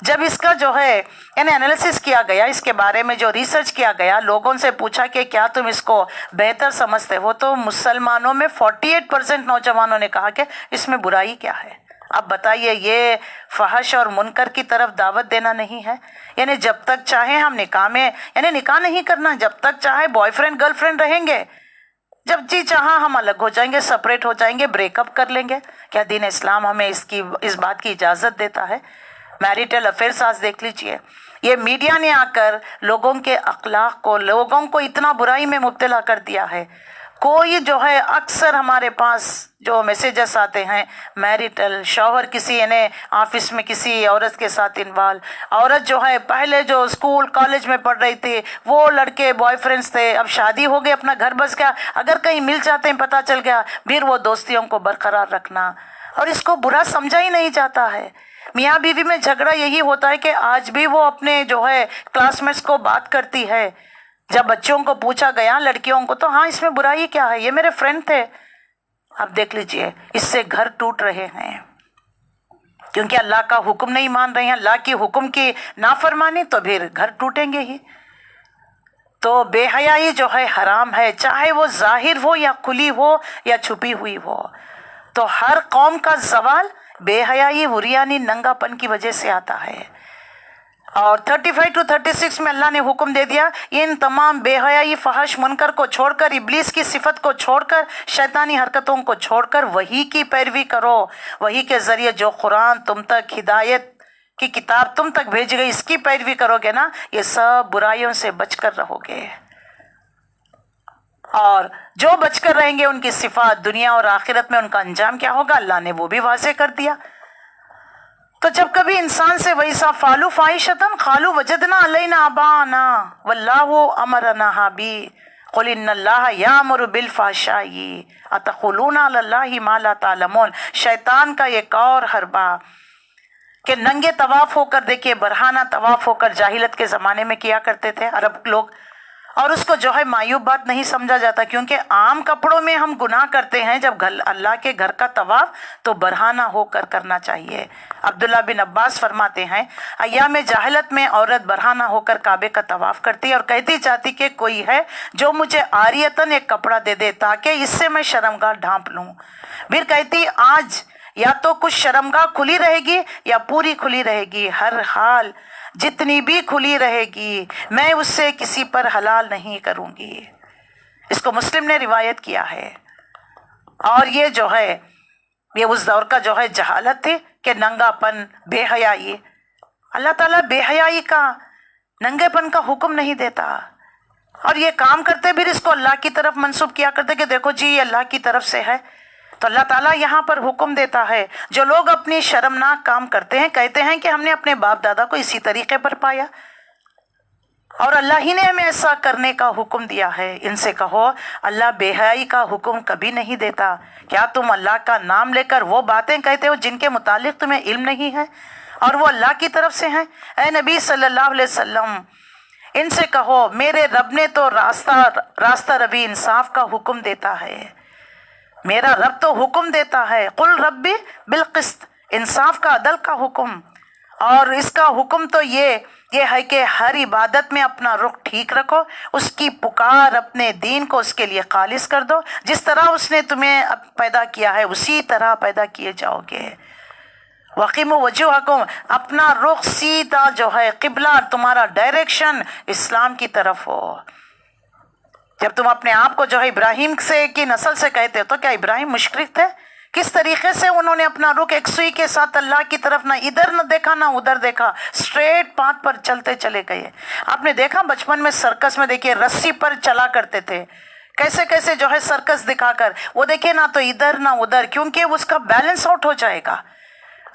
Speaker 1: جب اس کا جو ہے یعنی انالیسس کیا گیا، اس کے بارے میں جو ریسرچ کیا گیا، لوگوں سے پوچھا کہ کیا تم اس کو بہتر سمجھتے ہو، تو مسلمانوں میں 48% نوجوانوں نے کہا کہ اس میں برائی کیا ہے۔ اب بتائیے، یہ فحش اور منکر کی طرف دعوت دینا نہیں ہے؟ یعنی جب تک چاہے ہم نکاح میں یعنی نکاح نہیں کرنا، جب تک چاہے بوائے فرینڈ گرل فرینڈ رہیں گے، جب جی چاہا ہم الگ ہو جائیں گے، سپریٹ ہو جائیں گے، بریک اپ کر لیں گے۔ کیا دین اسلام ہمیں اس بات کی اجازت دیتا ہے؟ میریٹل افیئرس آج دیکھ لیجئے، یہ میڈیا نے آ کر لوگوں کے اخلاق کو، لوگوں کو اتنا برائی میں مبتلا کر دیا ہے۔ کوئی جو ہے اکثر ہمارے پاس جو میسیجز آتے ہیں، میریٹل، شوہر کسی یعنی آفس میں کسی عورت کے ساتھ انوالو، عورت جو ہے پہلے جو اسکول کالج میں پڑھ رہی تھی، وہ لڑکے بوائے فرینڈس تھے، اب شادی ہو گئی، اپنا گھر بس گیا، اگر کہیں مل جاتے ہیں پتہ چل گیا، پھر وہ دوستیوں کو برقرار رکھنا، اور اس کو برا سمجھا ہی نہیں جاتا ہے۔ میاں بیوی میں جھگڑا یہی ہوتا ہے کہ آج بھی وہ اپنے جو ہے کلاس میٹس کو بات کرتی ہے۔ جب بچوں کو پوچھا گیا لڑکیوں کو تو ہاں اس میں برائی کیا ہے، یہ میرے فرینڈ تھے۔ اب دیکھ لیجئے، اس سے گھر ٹوٹ رہے ہیں، کیونکہ اللہ کا حکم نہیں مان رہے ہیں، اللہ کی حکم کی نافرمانی، تو پھر گھر ٹوٹیں گے ہی۔ تو بے حیائی جو ہے حرام ہے، چاہے وہ ظاہر ہو یا کھلی ہو یا چھپی ہوئی ہو۔ تو ہر قوم کا زوال بے حیائی، عریانی، ننگا پن کی وجہ سے آتا ہے۔ اور 35 to 36 میں اللہ نے حکم دے دیا، ان تمام بے حیائی، فحش، منکر کو چھوڑ کر، ابلیس کی صفت کو چھوڑ کر، شیطانی حرکتوں کو چھوڑ کر وحی کی پیروی کرو۔ وحی کے ذریعے جو قرآن تم تک، ہدایت کی کتاب تم تک بھیج گئی، اس کی پیروی کرو گے نا، یہ سب برائیوں سے بچ کر رہو گے۔ اور جو بچ کر رہیں گے ان کی صفات دنیا اور آخرت میں ان کا انجام کیا ہوگا، اللہ نے وہ بھی واضح کر دیا۔ تو جب کبھی انسان سے ویسا فالو فاحشتن قالوا وجدنا علینا آباءنا واللہ امرنا بی قل ان اللہ یامر بالفحشاء اتقولون علی اللہ ما لا تعلمون، شیطان کا ایک اور حربہ کہ ننگے طواف ہو کر، دیکھیے برہانہ طواف ہو کر جاہلیت کے زمانے میں کیا کرتے تھے عرب لوگ، اور اس کو جو ہے معیوب بات نہیں سمجھا جاتا، کیونکہ عام کپڑوں میں ہم گناہ کرتے ہیں، جب اللہ کے گھر کا طواف تو برہانہ ہو کر کرنا چاہیے۔ عبداللہ بن عباس فرماتے ہیں، ایام جاہلت میں عورت برہانہ ہو کر کعبے کا طواف کرتی اور کہتی چاہتی کہ کوئی ہے جو مجھے عاریتاً ایک کپڑا دے دے تاکہ اس سے میں شرمگاہ ڈھانپ لوں۔ پھر کہتی آج یا تو کچھ شرمگاہ کھلی رہے گی یا پوری کھلی رہے گی، ہر حال جتنی بھی کھلی رہے گی میں اس سے کسی پر حلال نہیں کروں گی۔ اس کو مسلم نے روایت کیا ہے۔ اور یہ جو ہے یہ اس دور کا جو ہے جہالت تھی کہ ننگا پن، بے حیائی، اللہ تعالیٰ بے حیائی کا، ننگے پن کا حکم نہیں دیتا، اور یہ کام کرتے پھر اس کو اللہ کی طرف منسوب کیا کرتے کہ دیکھو جی یہ اللہ کی طرف سے ہے۔ تو اللہ تعالیٰ یہاں پر حکم دیتا ہے، جو لوگ اپنی شرمناک کام کرتے ہیں کہتے ہیں کہ ہم نے اپنے باپ دادا کو اسی طریقے پر پایا، اور اللہ ہی نے ہمیں ایسا کرنے کا حکم دیا ہے۔ ان سے کہو اللہ بے حیائی کا حکم کبھی نہیں دیتا، کیا تم اللہ کا نام لے کر وہ باتیں کہتے ہو جن کے متعلق تمہیں علم نہیں ہے اور وہ اللہ کی طرف سے ہیں؟ اے نبی صلی اللہ علیہ وسلم ان سے کہو میرے رب نے تو راستہ روی انصاف کا حکم دیتا ہے، میرا رب تو حکم دیتا ہے، قل ربی بالقسط، انصاف کا، عدل کا حکم، اور اس کا حکم تو یہ ہے کہ ہر عبادت میں اپنا رخ ٹھیک رکھو، اس کی پکار اپنے دین کو اس کے لیے خالص کر دو، جس طرح اس نے تمہیں پیدا کیا ہے اسی طرح پیدا کیے جاؤ گے۔ وَقِیمُوا وُجُوهَکُم، اپنا رخ سیدھا جو ہے قبلہ، تمہارا ڈائریکشن اسلام کی طرف ہو۔ جب تم اپنے آپ کو جو ہے ابراہیم سے کی نسل سے کہتے ہو تو کیا ابراہیم مشرک تھے؟ کس طریقے سے انہوں نے اپنا رخ ایک سوئی کے ساتھ اللہ کی طرف، نہ ادھر نہ دیکھا نہ ادھر دیکھا، اسٹریٹ پاتھ پر چلتے چلے گئے۔ آپ نے دیکھا بچپن میں سرکس میں دیکھیے رسی پر چلا کرتے تھے، کیسے کیسے جو ہے سرکس دکھا کر، وہ دیکھیں نہ تو ادھر نہ ادھر، کیونکہ اس کا بیلنس آؤٹ ہو جائے گا۔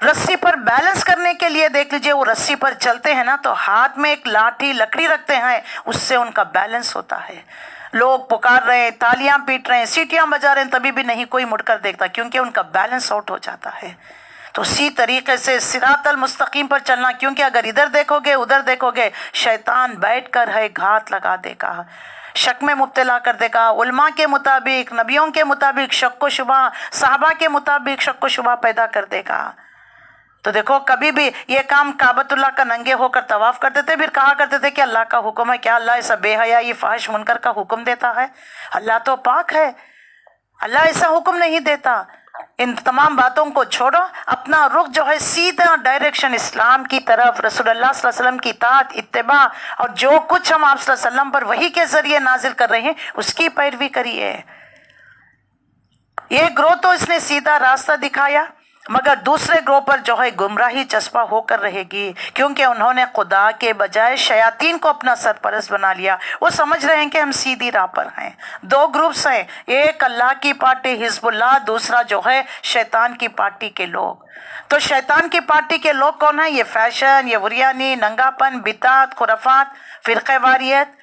Speaker 1: رسی پر بیلنس کرنے کے لیے دیکھ لیجئے وہ رسی پر چلتے ہیں نا تو ہاتھ میں ایک لاٹھی لکڑی رکھتے ہیں، اس سے ان کا بیلنس ہوتا ہے۔ لوگ پکار رہے ہیں، تالیاں پیٹ رہے ہیں، سیٹیاں بجا رہے ہیں، تبھی بھی نہیں کوئی مڑ کر دیکھتا، کیونکہ ان کا بیلنس آؤٹ ہو جاتا ہے۔ تو اسی طریقے سے صراط المستقیم پر چلنا، کیونکہ اگر ادھر دیکھو گے ادھر دیکھو گے شیطان بیٹھ کر ہے گھات لگا دے گا، شک میں مبتلا کر دے گا، علماء کے مطابق، نبیوں کے مطابق شک و شبہ، صحابہ کے مطابق شک و شبہ پیدا کر دے گا۔ تو دیکھو کبھی بھی یہ کام کعبۃ اللہ کا ننگے ہو کر طواف کرتے تھے، پھر کہا کرتے تھے کہ اللہ کا حکم ہے، کیا اللہ ایسا بے حیائی فاحش منکر کا حکم دیتا ہے؟ اللہ تو پاک ہے، اللہ ایسا حکم نہیں دیتا۔ ان تمام باتوں کو چھوڑو، اپنا رخ جو ہے سیدھا ڈائریکشن اسلام کی طرف، رسول اللہ صلی اللہ علیہ وسلم کی اطاعت، اتباع، اور جو کچھ ہم آپ صلی اللہ علیہ وسلم پر وحی کے ذریعے نازل کر رہے ہیں اس کی پیروی کریے۔ یہ گروہ تو اس نے سیدھا راستہ دکھایا، مگر دوسرے گروہ پر جو ہے گمراہی چسپاں ہو کر رہے گی، کیونکہ انہوں نے خدا کے بجائے شیاطین کو اپنا سرپرست بنا لیا۔ وہ سمجھ رہے ہیں کہ ہم سیدھی راہ پر ہیں۔ دو گروپس ہیں، ایک اللہ کی پارٹی حزب اللہ، دوسرا جو ہے شیطان کی پارٹی کے لوگ۔ تو شیطان کی پارٹی کے لوگ کون ہیں؟ یہ فیشن، یہ وریانی، ننگاپن، بدعت، خرافات، فرقہ واریت،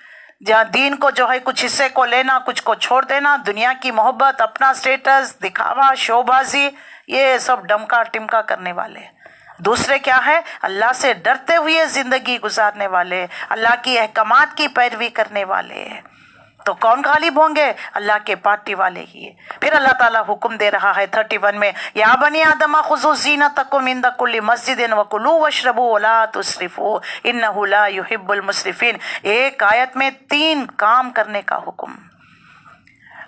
Speaker 1: جہاں دین کو جو ہے کچھ حصے کو لینا، کچھ کو چھوڑ دینا، دنیا کی محبت، اپنا سٹیٹس، دکھاوا، شو بازی، یہ سب ڈمکا ٹمکا کرنے والے۔ دوسرے کیا ہے؟ اللہ سے ڈرتے ہوئے زندگی گزارنے والے، اللہ کی احکامات کی پیروی کرنے والے۔ تو کون غالب ہوں گے؟ اللہ کے پارٹی والے ہی۔ پھر اللہ تعالیٰ حکم دے رہا ہے 31 میں، یا بنی آدم خذوا زینتکم عند کل مسجد وکلوا واشربوا ولا تسرفوا انہ لا یحب المسرفین۔ ایک آیت میں 3 کام کرنے کا حکم۔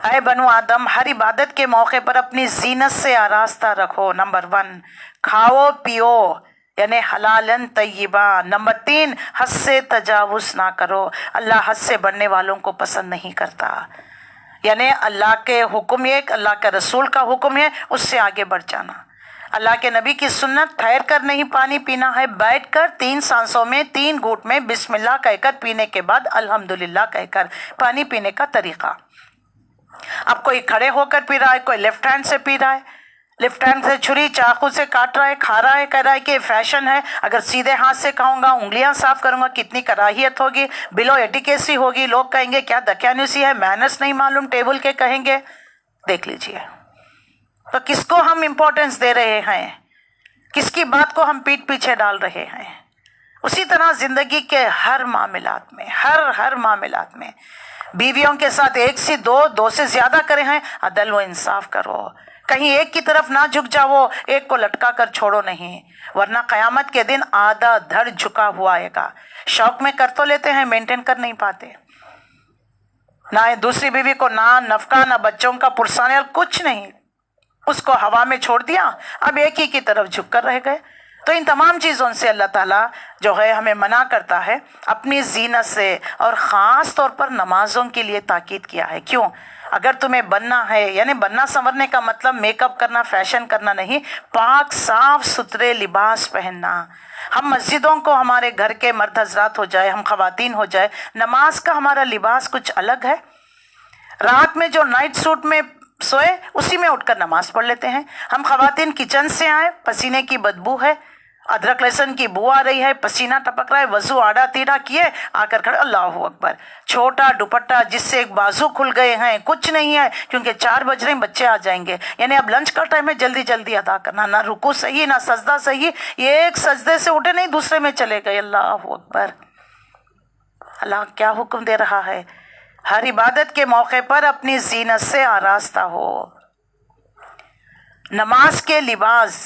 Speaker 1: اے بنو آدم، ہر عبادت کے موقع پر اپنی زینت سے آراستہ رکھو۔ نمبر 1، کھاؤ پیو یعنی حلالن طیبہ۔ نمبر 3، حد سے تجاوز نہ کرو، اللہ حد سے بڑھنے والوں کو پسند نہیں کرتا۔ یعنی اللہ کے حکم ایک، اللہ کے رسول کا حکم ہے، اس سے آگے بڑھ جانا۔ اللہ کے نبی کی سنت ٹھہر کر نہیں پانی پینا ہے، بیٹھ کر 3 سانسوں میں 3 گھونٹ میں بسم اللہ کہہ کر پینے کے بعد الحمدللہ کہہ کر پانی پینے کا طریقہ۔ اب کوئی کھڑے ہو کر پی رہا ہے، کوئی لیفٹ ہینڈ سے پی رہا ہے، لیفٹ ہینڈ سے چھری چاقو سے کاٹ رہا ہے، کھا رہا ہے، کہہ رہا ہے کہ فیشن ہے، اگر سیدھے ہاتھ سے کھاؤں گا، انگلیاں صاف کروں گا، کتنی کراہیت ہوگی، بلو ایٹیکیسی ہوگی، لوگ کہیں گے کیا دکیانوسی ہے، مینرز نہیں معلوم، ٹیبل کے کہیں گے۔ دیکھ لیجئے تو کس کو ہم امپورٹنس دے رہے ہیں، کس کی بات کو ہم پیٹ پیچھے ڈال رہے ہیں۔ اسی طرح زندگی کے ہر معاملات میں، ہر معاملات میں بیویوں کے ساتھ 1 سے 2، 2 سے زیادہ کرے ہیں، عدل و انصاف کرو، کہیں ایک کی طرف نہ جھک جاؤ، ایک کو لٹکا کر چھوڑو نہیں، ورنہ قیامت کے دن آدھا دھڑ جھکا ہوا آئے گا۔ شوق میں کر تو لیتے ہیں، مینٹین کر نہیں پاتے، نہ دوسری بیوی کو نہ نفقہ، نہ بچوں کا پرسانل، کچھ نہیں، اس کو ہوا میں چھوڑ دیا، اب ایک ہی کی طرف جھک کر رہ گئے۔ تو ان تمام چیزوں سے اللہ تعالیٰ جو ہے ہمیں منع کرتا ہے، اپنی زینت سے، اور خاص طور پر نمازوں کے لیے تاکید کیا ہے۔ کیوں؟ اگر تمہیں بننا ہے، یعنی بننا سنورنے کا مطلب میک اپ کرنا، فیشن کرنا نہیں، پاک صاف ستھرے لباس پہننا۔ ہم مسجدوں کو ہمارے گھر کے مرد حضرات ہو جائے، ہم خواتین ہو جائے، نماز کا ہمارا لباس کچھ الگ ہے۔ رات میں جو نائٹ سوٹ میں سوئے اسی میں اٹھ کر نماز پڑھ لیتے ہیں۔ ہم خواتین کچن سے آئے، پسینے کی بدبو ہے، ادرک لہسن کی بو آ رہی ہے، پسینہ ٹپک رہا ہے، وضو آڑا تیڑا کیے آ کر کھڑے، اللہ اکبر، چھوٹا دوپٹہ جس سے ایک بازو کھل گئے ہیں، کچھ نہیں ہے کیونکہ 4 بج رہے ہیں، بچے آ جائیں گے، یعنی اب لنچ کا ٹائم ہے، جلدی جلدی ادا کرنا، نہ رکوع صحیح نہ سجدہ صحیح، یہ ایک سجدے سے اٹھے نہیں دوسرے میں چلے گئے، اللہ اکبر۔ اللہ کیا حکم دے رہا ہے؟ ہر عبادت کے موقع پر اپنی زینت سے آراستہ ہو۔ نماز کے لباس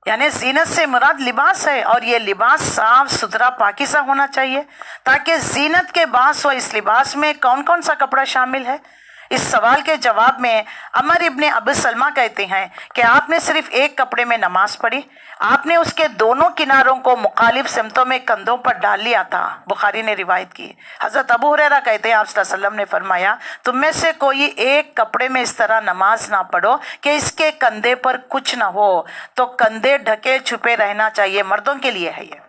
Speaker 1: یعنی زینت سے مراد لباس ہے، اور یہ لباس صاف ستھرا پاکیزہ ہونا چاہیے، تاکہ زینت کے باعث ہو۔ اس لباس میں کون کون سا کپڑا شامل ہے؟ اس سوال کے جواب میں عمر ابن ابی سلمہ کہتے ہیں کہ آپ نے صرف ایک کپڑے میں نماز پڑھی، آپ نے اس کے دونوں کناروں کو مخالف سمتوں میں کندھوں پر ڈال لیا تھا، بخاری نے روایت کی۔ حضرت ابو ہریرہ کہتے ہیں آپ صلی اللہ علیہ وسلم نے فرمایا، تم میں سے کوئی ایک کپڑے میں اس طرح نماز نہ پڑھو کہ اس کے کندھے پر کچھ نہ ہو، تو کندھے ڈھکے چھپے رہنا چاہیے، مردوں کے لیے ہے یہ۔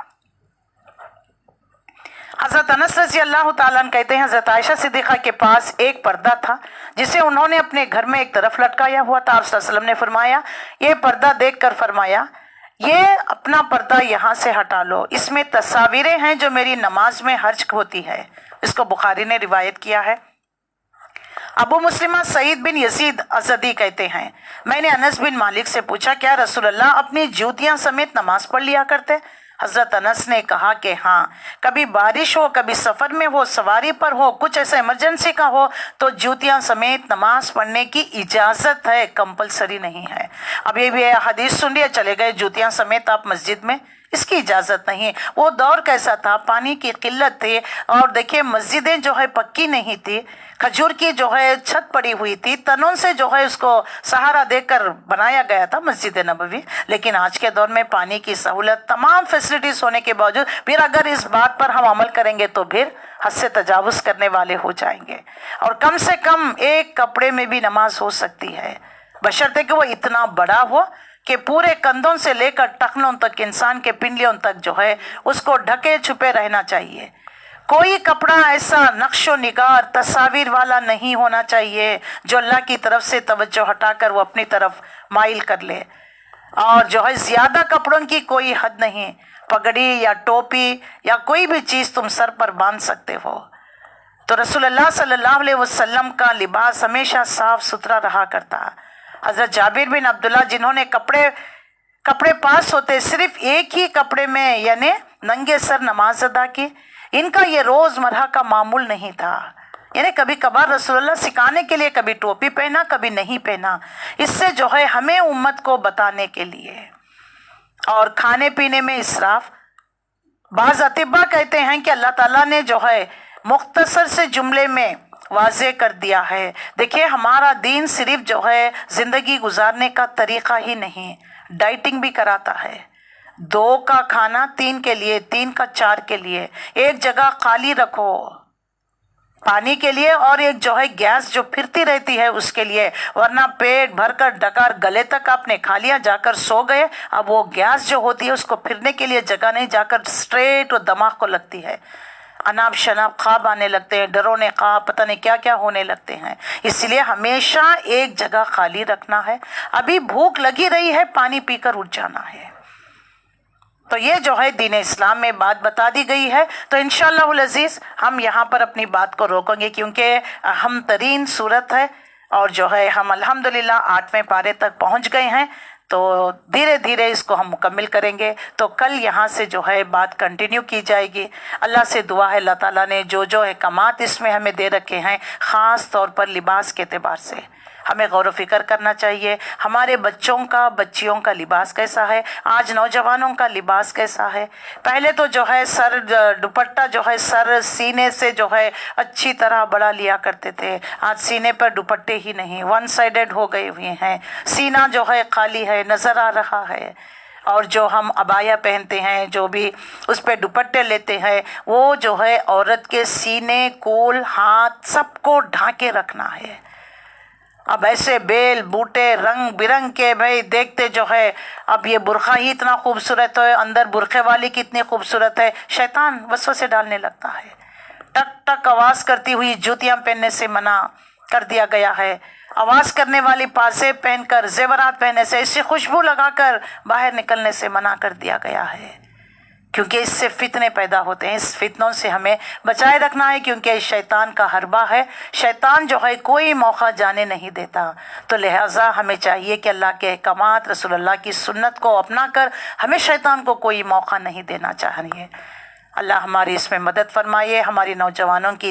Speaker 1: حضرت انس رضی اللہ تعالیٰ عنہ کہتے ہیں حضرت عائشہ صدیقہ کے پاس ایک پردہ تھا جسے انہوں نے اپنے گھر میں ایک طرف لٹکایا ہوا تھا۔ آپ صلی اللہ علیہ وسلم نے فرمایا، یہ پردہ دیکھ کر فرمایا، یہ اپنا پردہ یہاں سے ہٹا لو، اس میں تصاویریں ہیں جو میری نماز میں حرج ہوتی ہے۔ اس کو بخاری نے روایت کیا ہے۔ ابو مسلمہ سعید بن یزید ازدی کہتے ہیں، میں نے انس بن مالک سے پوچھا، کیا رسول اللہ اپنی جوتیاں سمیت نماز پڑھ لیا کرتے؟ حضرت انس نے کہا کہ ہاں، کبھی بارش ہو، کبھی سفر میں ہو، سواری پر ہو، کچھ ایسا ایمرجنسی کا ہو تو جوتیاں سمیت نماز پڑھنے کی اجازت ہے، کمپلسری نہیں ہے۔ اب یہ بھی حدیث سن لیے چلے گئے جوتیاں سمیت آپ مسجد میں، اس کی اجازت نہیں۔ وہ دور کیسا تھا، پانی کی قلت تھی، اور دیکھیے مسجدیں جو ہے پکی نہیں تھی، کھجور کی جو ہے چھت پڑی ہوئی تھی، تنوں سے جو ہے اس کو سہارا دے کر بنایا گیا تھا مسجد نبوی۔ لیکن آج کے دور میں پانی کی سہولت، تمام فیسلٹیز ہونے کے باوجود پھر اگر اس بات پر ہم عمل کریں گے تو پھر حد سے تجاوز کرنے والے ہو جائیں گے۔ اور کم سے کم ایک کپڑے میں بھی نماز ہو سکتی ہے، بشرطے کہ وہ اتنا بڑا ہو کہ پورے کندھوں سے لے کر ٹخنوں تک، انسان کے پنڈلیوں تک جو ہے اس کو ڈھکے چھپے رہنا چاہیے۔ کوئی کپڑا ایسا نقش و نگار تصاویر والا نہیں ہونا چاہیے جو اللہ کی طرف سے توجہ ہٹا کر وہ اپنی طرف مائل کر لے۔ اور جو ہے زیادہ کپڑوں کی کوئی حد نہیں، پگڑی یا ٹوپی یا کوئی بھی چیز تم سر پر باندھ سکتے ہو۔ تو رسول اللہ صلی اللہ علیہ وسلم کا لباس ہمیشہ صاف ستھرا رہا کرتا۔ حضرت جابر بن عبداللہ جنہوں نے کپڑے پاس ہوتے صرف ایک ہی کپڑے میں یعنی ننگے سر نماز ادا کی، ان کا یہ روز مرہ کا معمول نہیں تھا، یعنی کبھی کبھار رسول اللہ سکھانے کے لیے کبھی ٹوپی پہنا کبھی نہیں پہنا، اس سے جو ہے ہمیں امت کو بتانے کے لیے۔ اور کھانے پینے میں اسراف، بعض اطباء کہتے ہیں کہ اللہ تعالیٰ نے جو ہے مختصر سے جملے میں واضح کر دیا ہے۔ دیکھیے ہمارا دین صرف جو ہے زندگی گزارنے کا طریقہ ہی نہیں، ڈائٹنگ بھی کراتا ہے۔ 2 کا کھانا 3 کے لیے، 3 کا 4 کے لیے، ایک جگہ خالی رکھو پانی کے لیے، اور ایک جو ہے گیس جو پھرتی رہتی ہے اس کے لیے، ورنہ پیٹ بھر کر ڈکار گلے تک آپ نے کھا لیا، جا کر سو گئے، اب وہ گیس جو ہوتی ہے اس کو پھرنے کے لیے جگہ نہیں، جا کر اسٹریٹ وہ دماغ کو لگتی ہے، اناب شناب خواب آنے لگتے ہیں، ڈرونے خواب، پتہ نہیں کیا کیا ہونے لگتے ہیں۔ اس لیے ہمیشہ ایک جگہ خالی رکھنا ہے۔ ابھی بھوک لگی رہی ہے، پانی پی کر اٹھ جانا ہے۔ تو یہ جو ہے دین اسلام میں بات بتا دی گئی ہے۔ تو انشاءاللہ العزیز ہم یہاں پر اپنی بات کو روکیں گے، کیونکہ اہم ترین صورت ہے، اور جو ہے ہم الحمدللہ 8ویں پارے تک پہنچ گئے ہیں، تو دھیرے دھیرے اس کو ہم مکمل کریں گے۔ تو کل یہاں سے جو ہے بات کنٹینیو کی جائے گی۔ اللہ سے دعا ہے اللہ تعالیٰ نے جو احکامات اس میں ہمیں دے رکھے ہیں، خاص طور پر لباس کے اعتبار سے ہمیں غور و فکر کرنا چاہیے۔ ہمارے بچوں کا، بچیوں کا لباس کیسا ہے، آج نوجوانوں کا لباس کیسا ہے۔ پہلے تو جو ہے سر دوپٹہ جو ہے سر سینے سے جو ہے اچھی طرح بڑا لیا کرتے تھے، آج سینے پر دوپٹے ہی نہیں، 1 سائیڈڈ ہو گئے ہوئے ہیں، سینہ جو ہے خالی ہے، نظر آ رہا ہے۔ اور جو ہم عبایا پہنتے ہیں، جو بھی اس پہ دوپٹے لیتے ہیں، وہ جو ہے عورت کے سینے، کول، ہاتھ سب کو ڈھانکے رکھنا ہے۔ اب ایسے بیل بوٹے رنگ برنگ کے بھائی دیکھتے جو ہے، اب یہ برقع ہی اتنا خوبصورت ہے، اندر برقعے والی کتنی خوبصورت ہے، شیطان وسوسے ڈالنے لگتا ہے۔ ٹک ٹک آواز کرتی ہوئی جوتیاں پہننے سے منع کر دیا گیا ہے۔ آواز کرنے والی پاسے پہن کر، زیورات پہننے سے، ایسی خوشبو لگا کر باہر نکلنے سے منع کر دیا گیا ہے، کیونکہ اس سے فتنے پیدا ہوتے ہیں۔ اس فتنوں سے ہمیں بچائے رکھنا ہے، کیونکہ شیطان کا حربہ ہے، شیطان جو ہے کوئی موقع جانے نہیں دیتا۔ تو لہٰذا ہمیں چاہیے کہ اللہ کے احکامات، رسول اللہ کی سنت کو اپنا کر ہمیں شیطان کو کوئی موقع نہیں دینا چاہیے۔ اللہ ہماری اس میں مدد فرمائے، ہماری نوجوانوں کی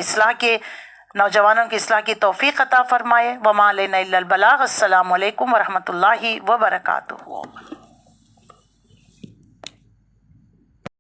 Speaker 1: اصلاح کی توفیق عطا فرمائے۔ وما علینا الا البلاغ۔ السلام علیکم ورحمۃ اللہ وبرکاتہ۔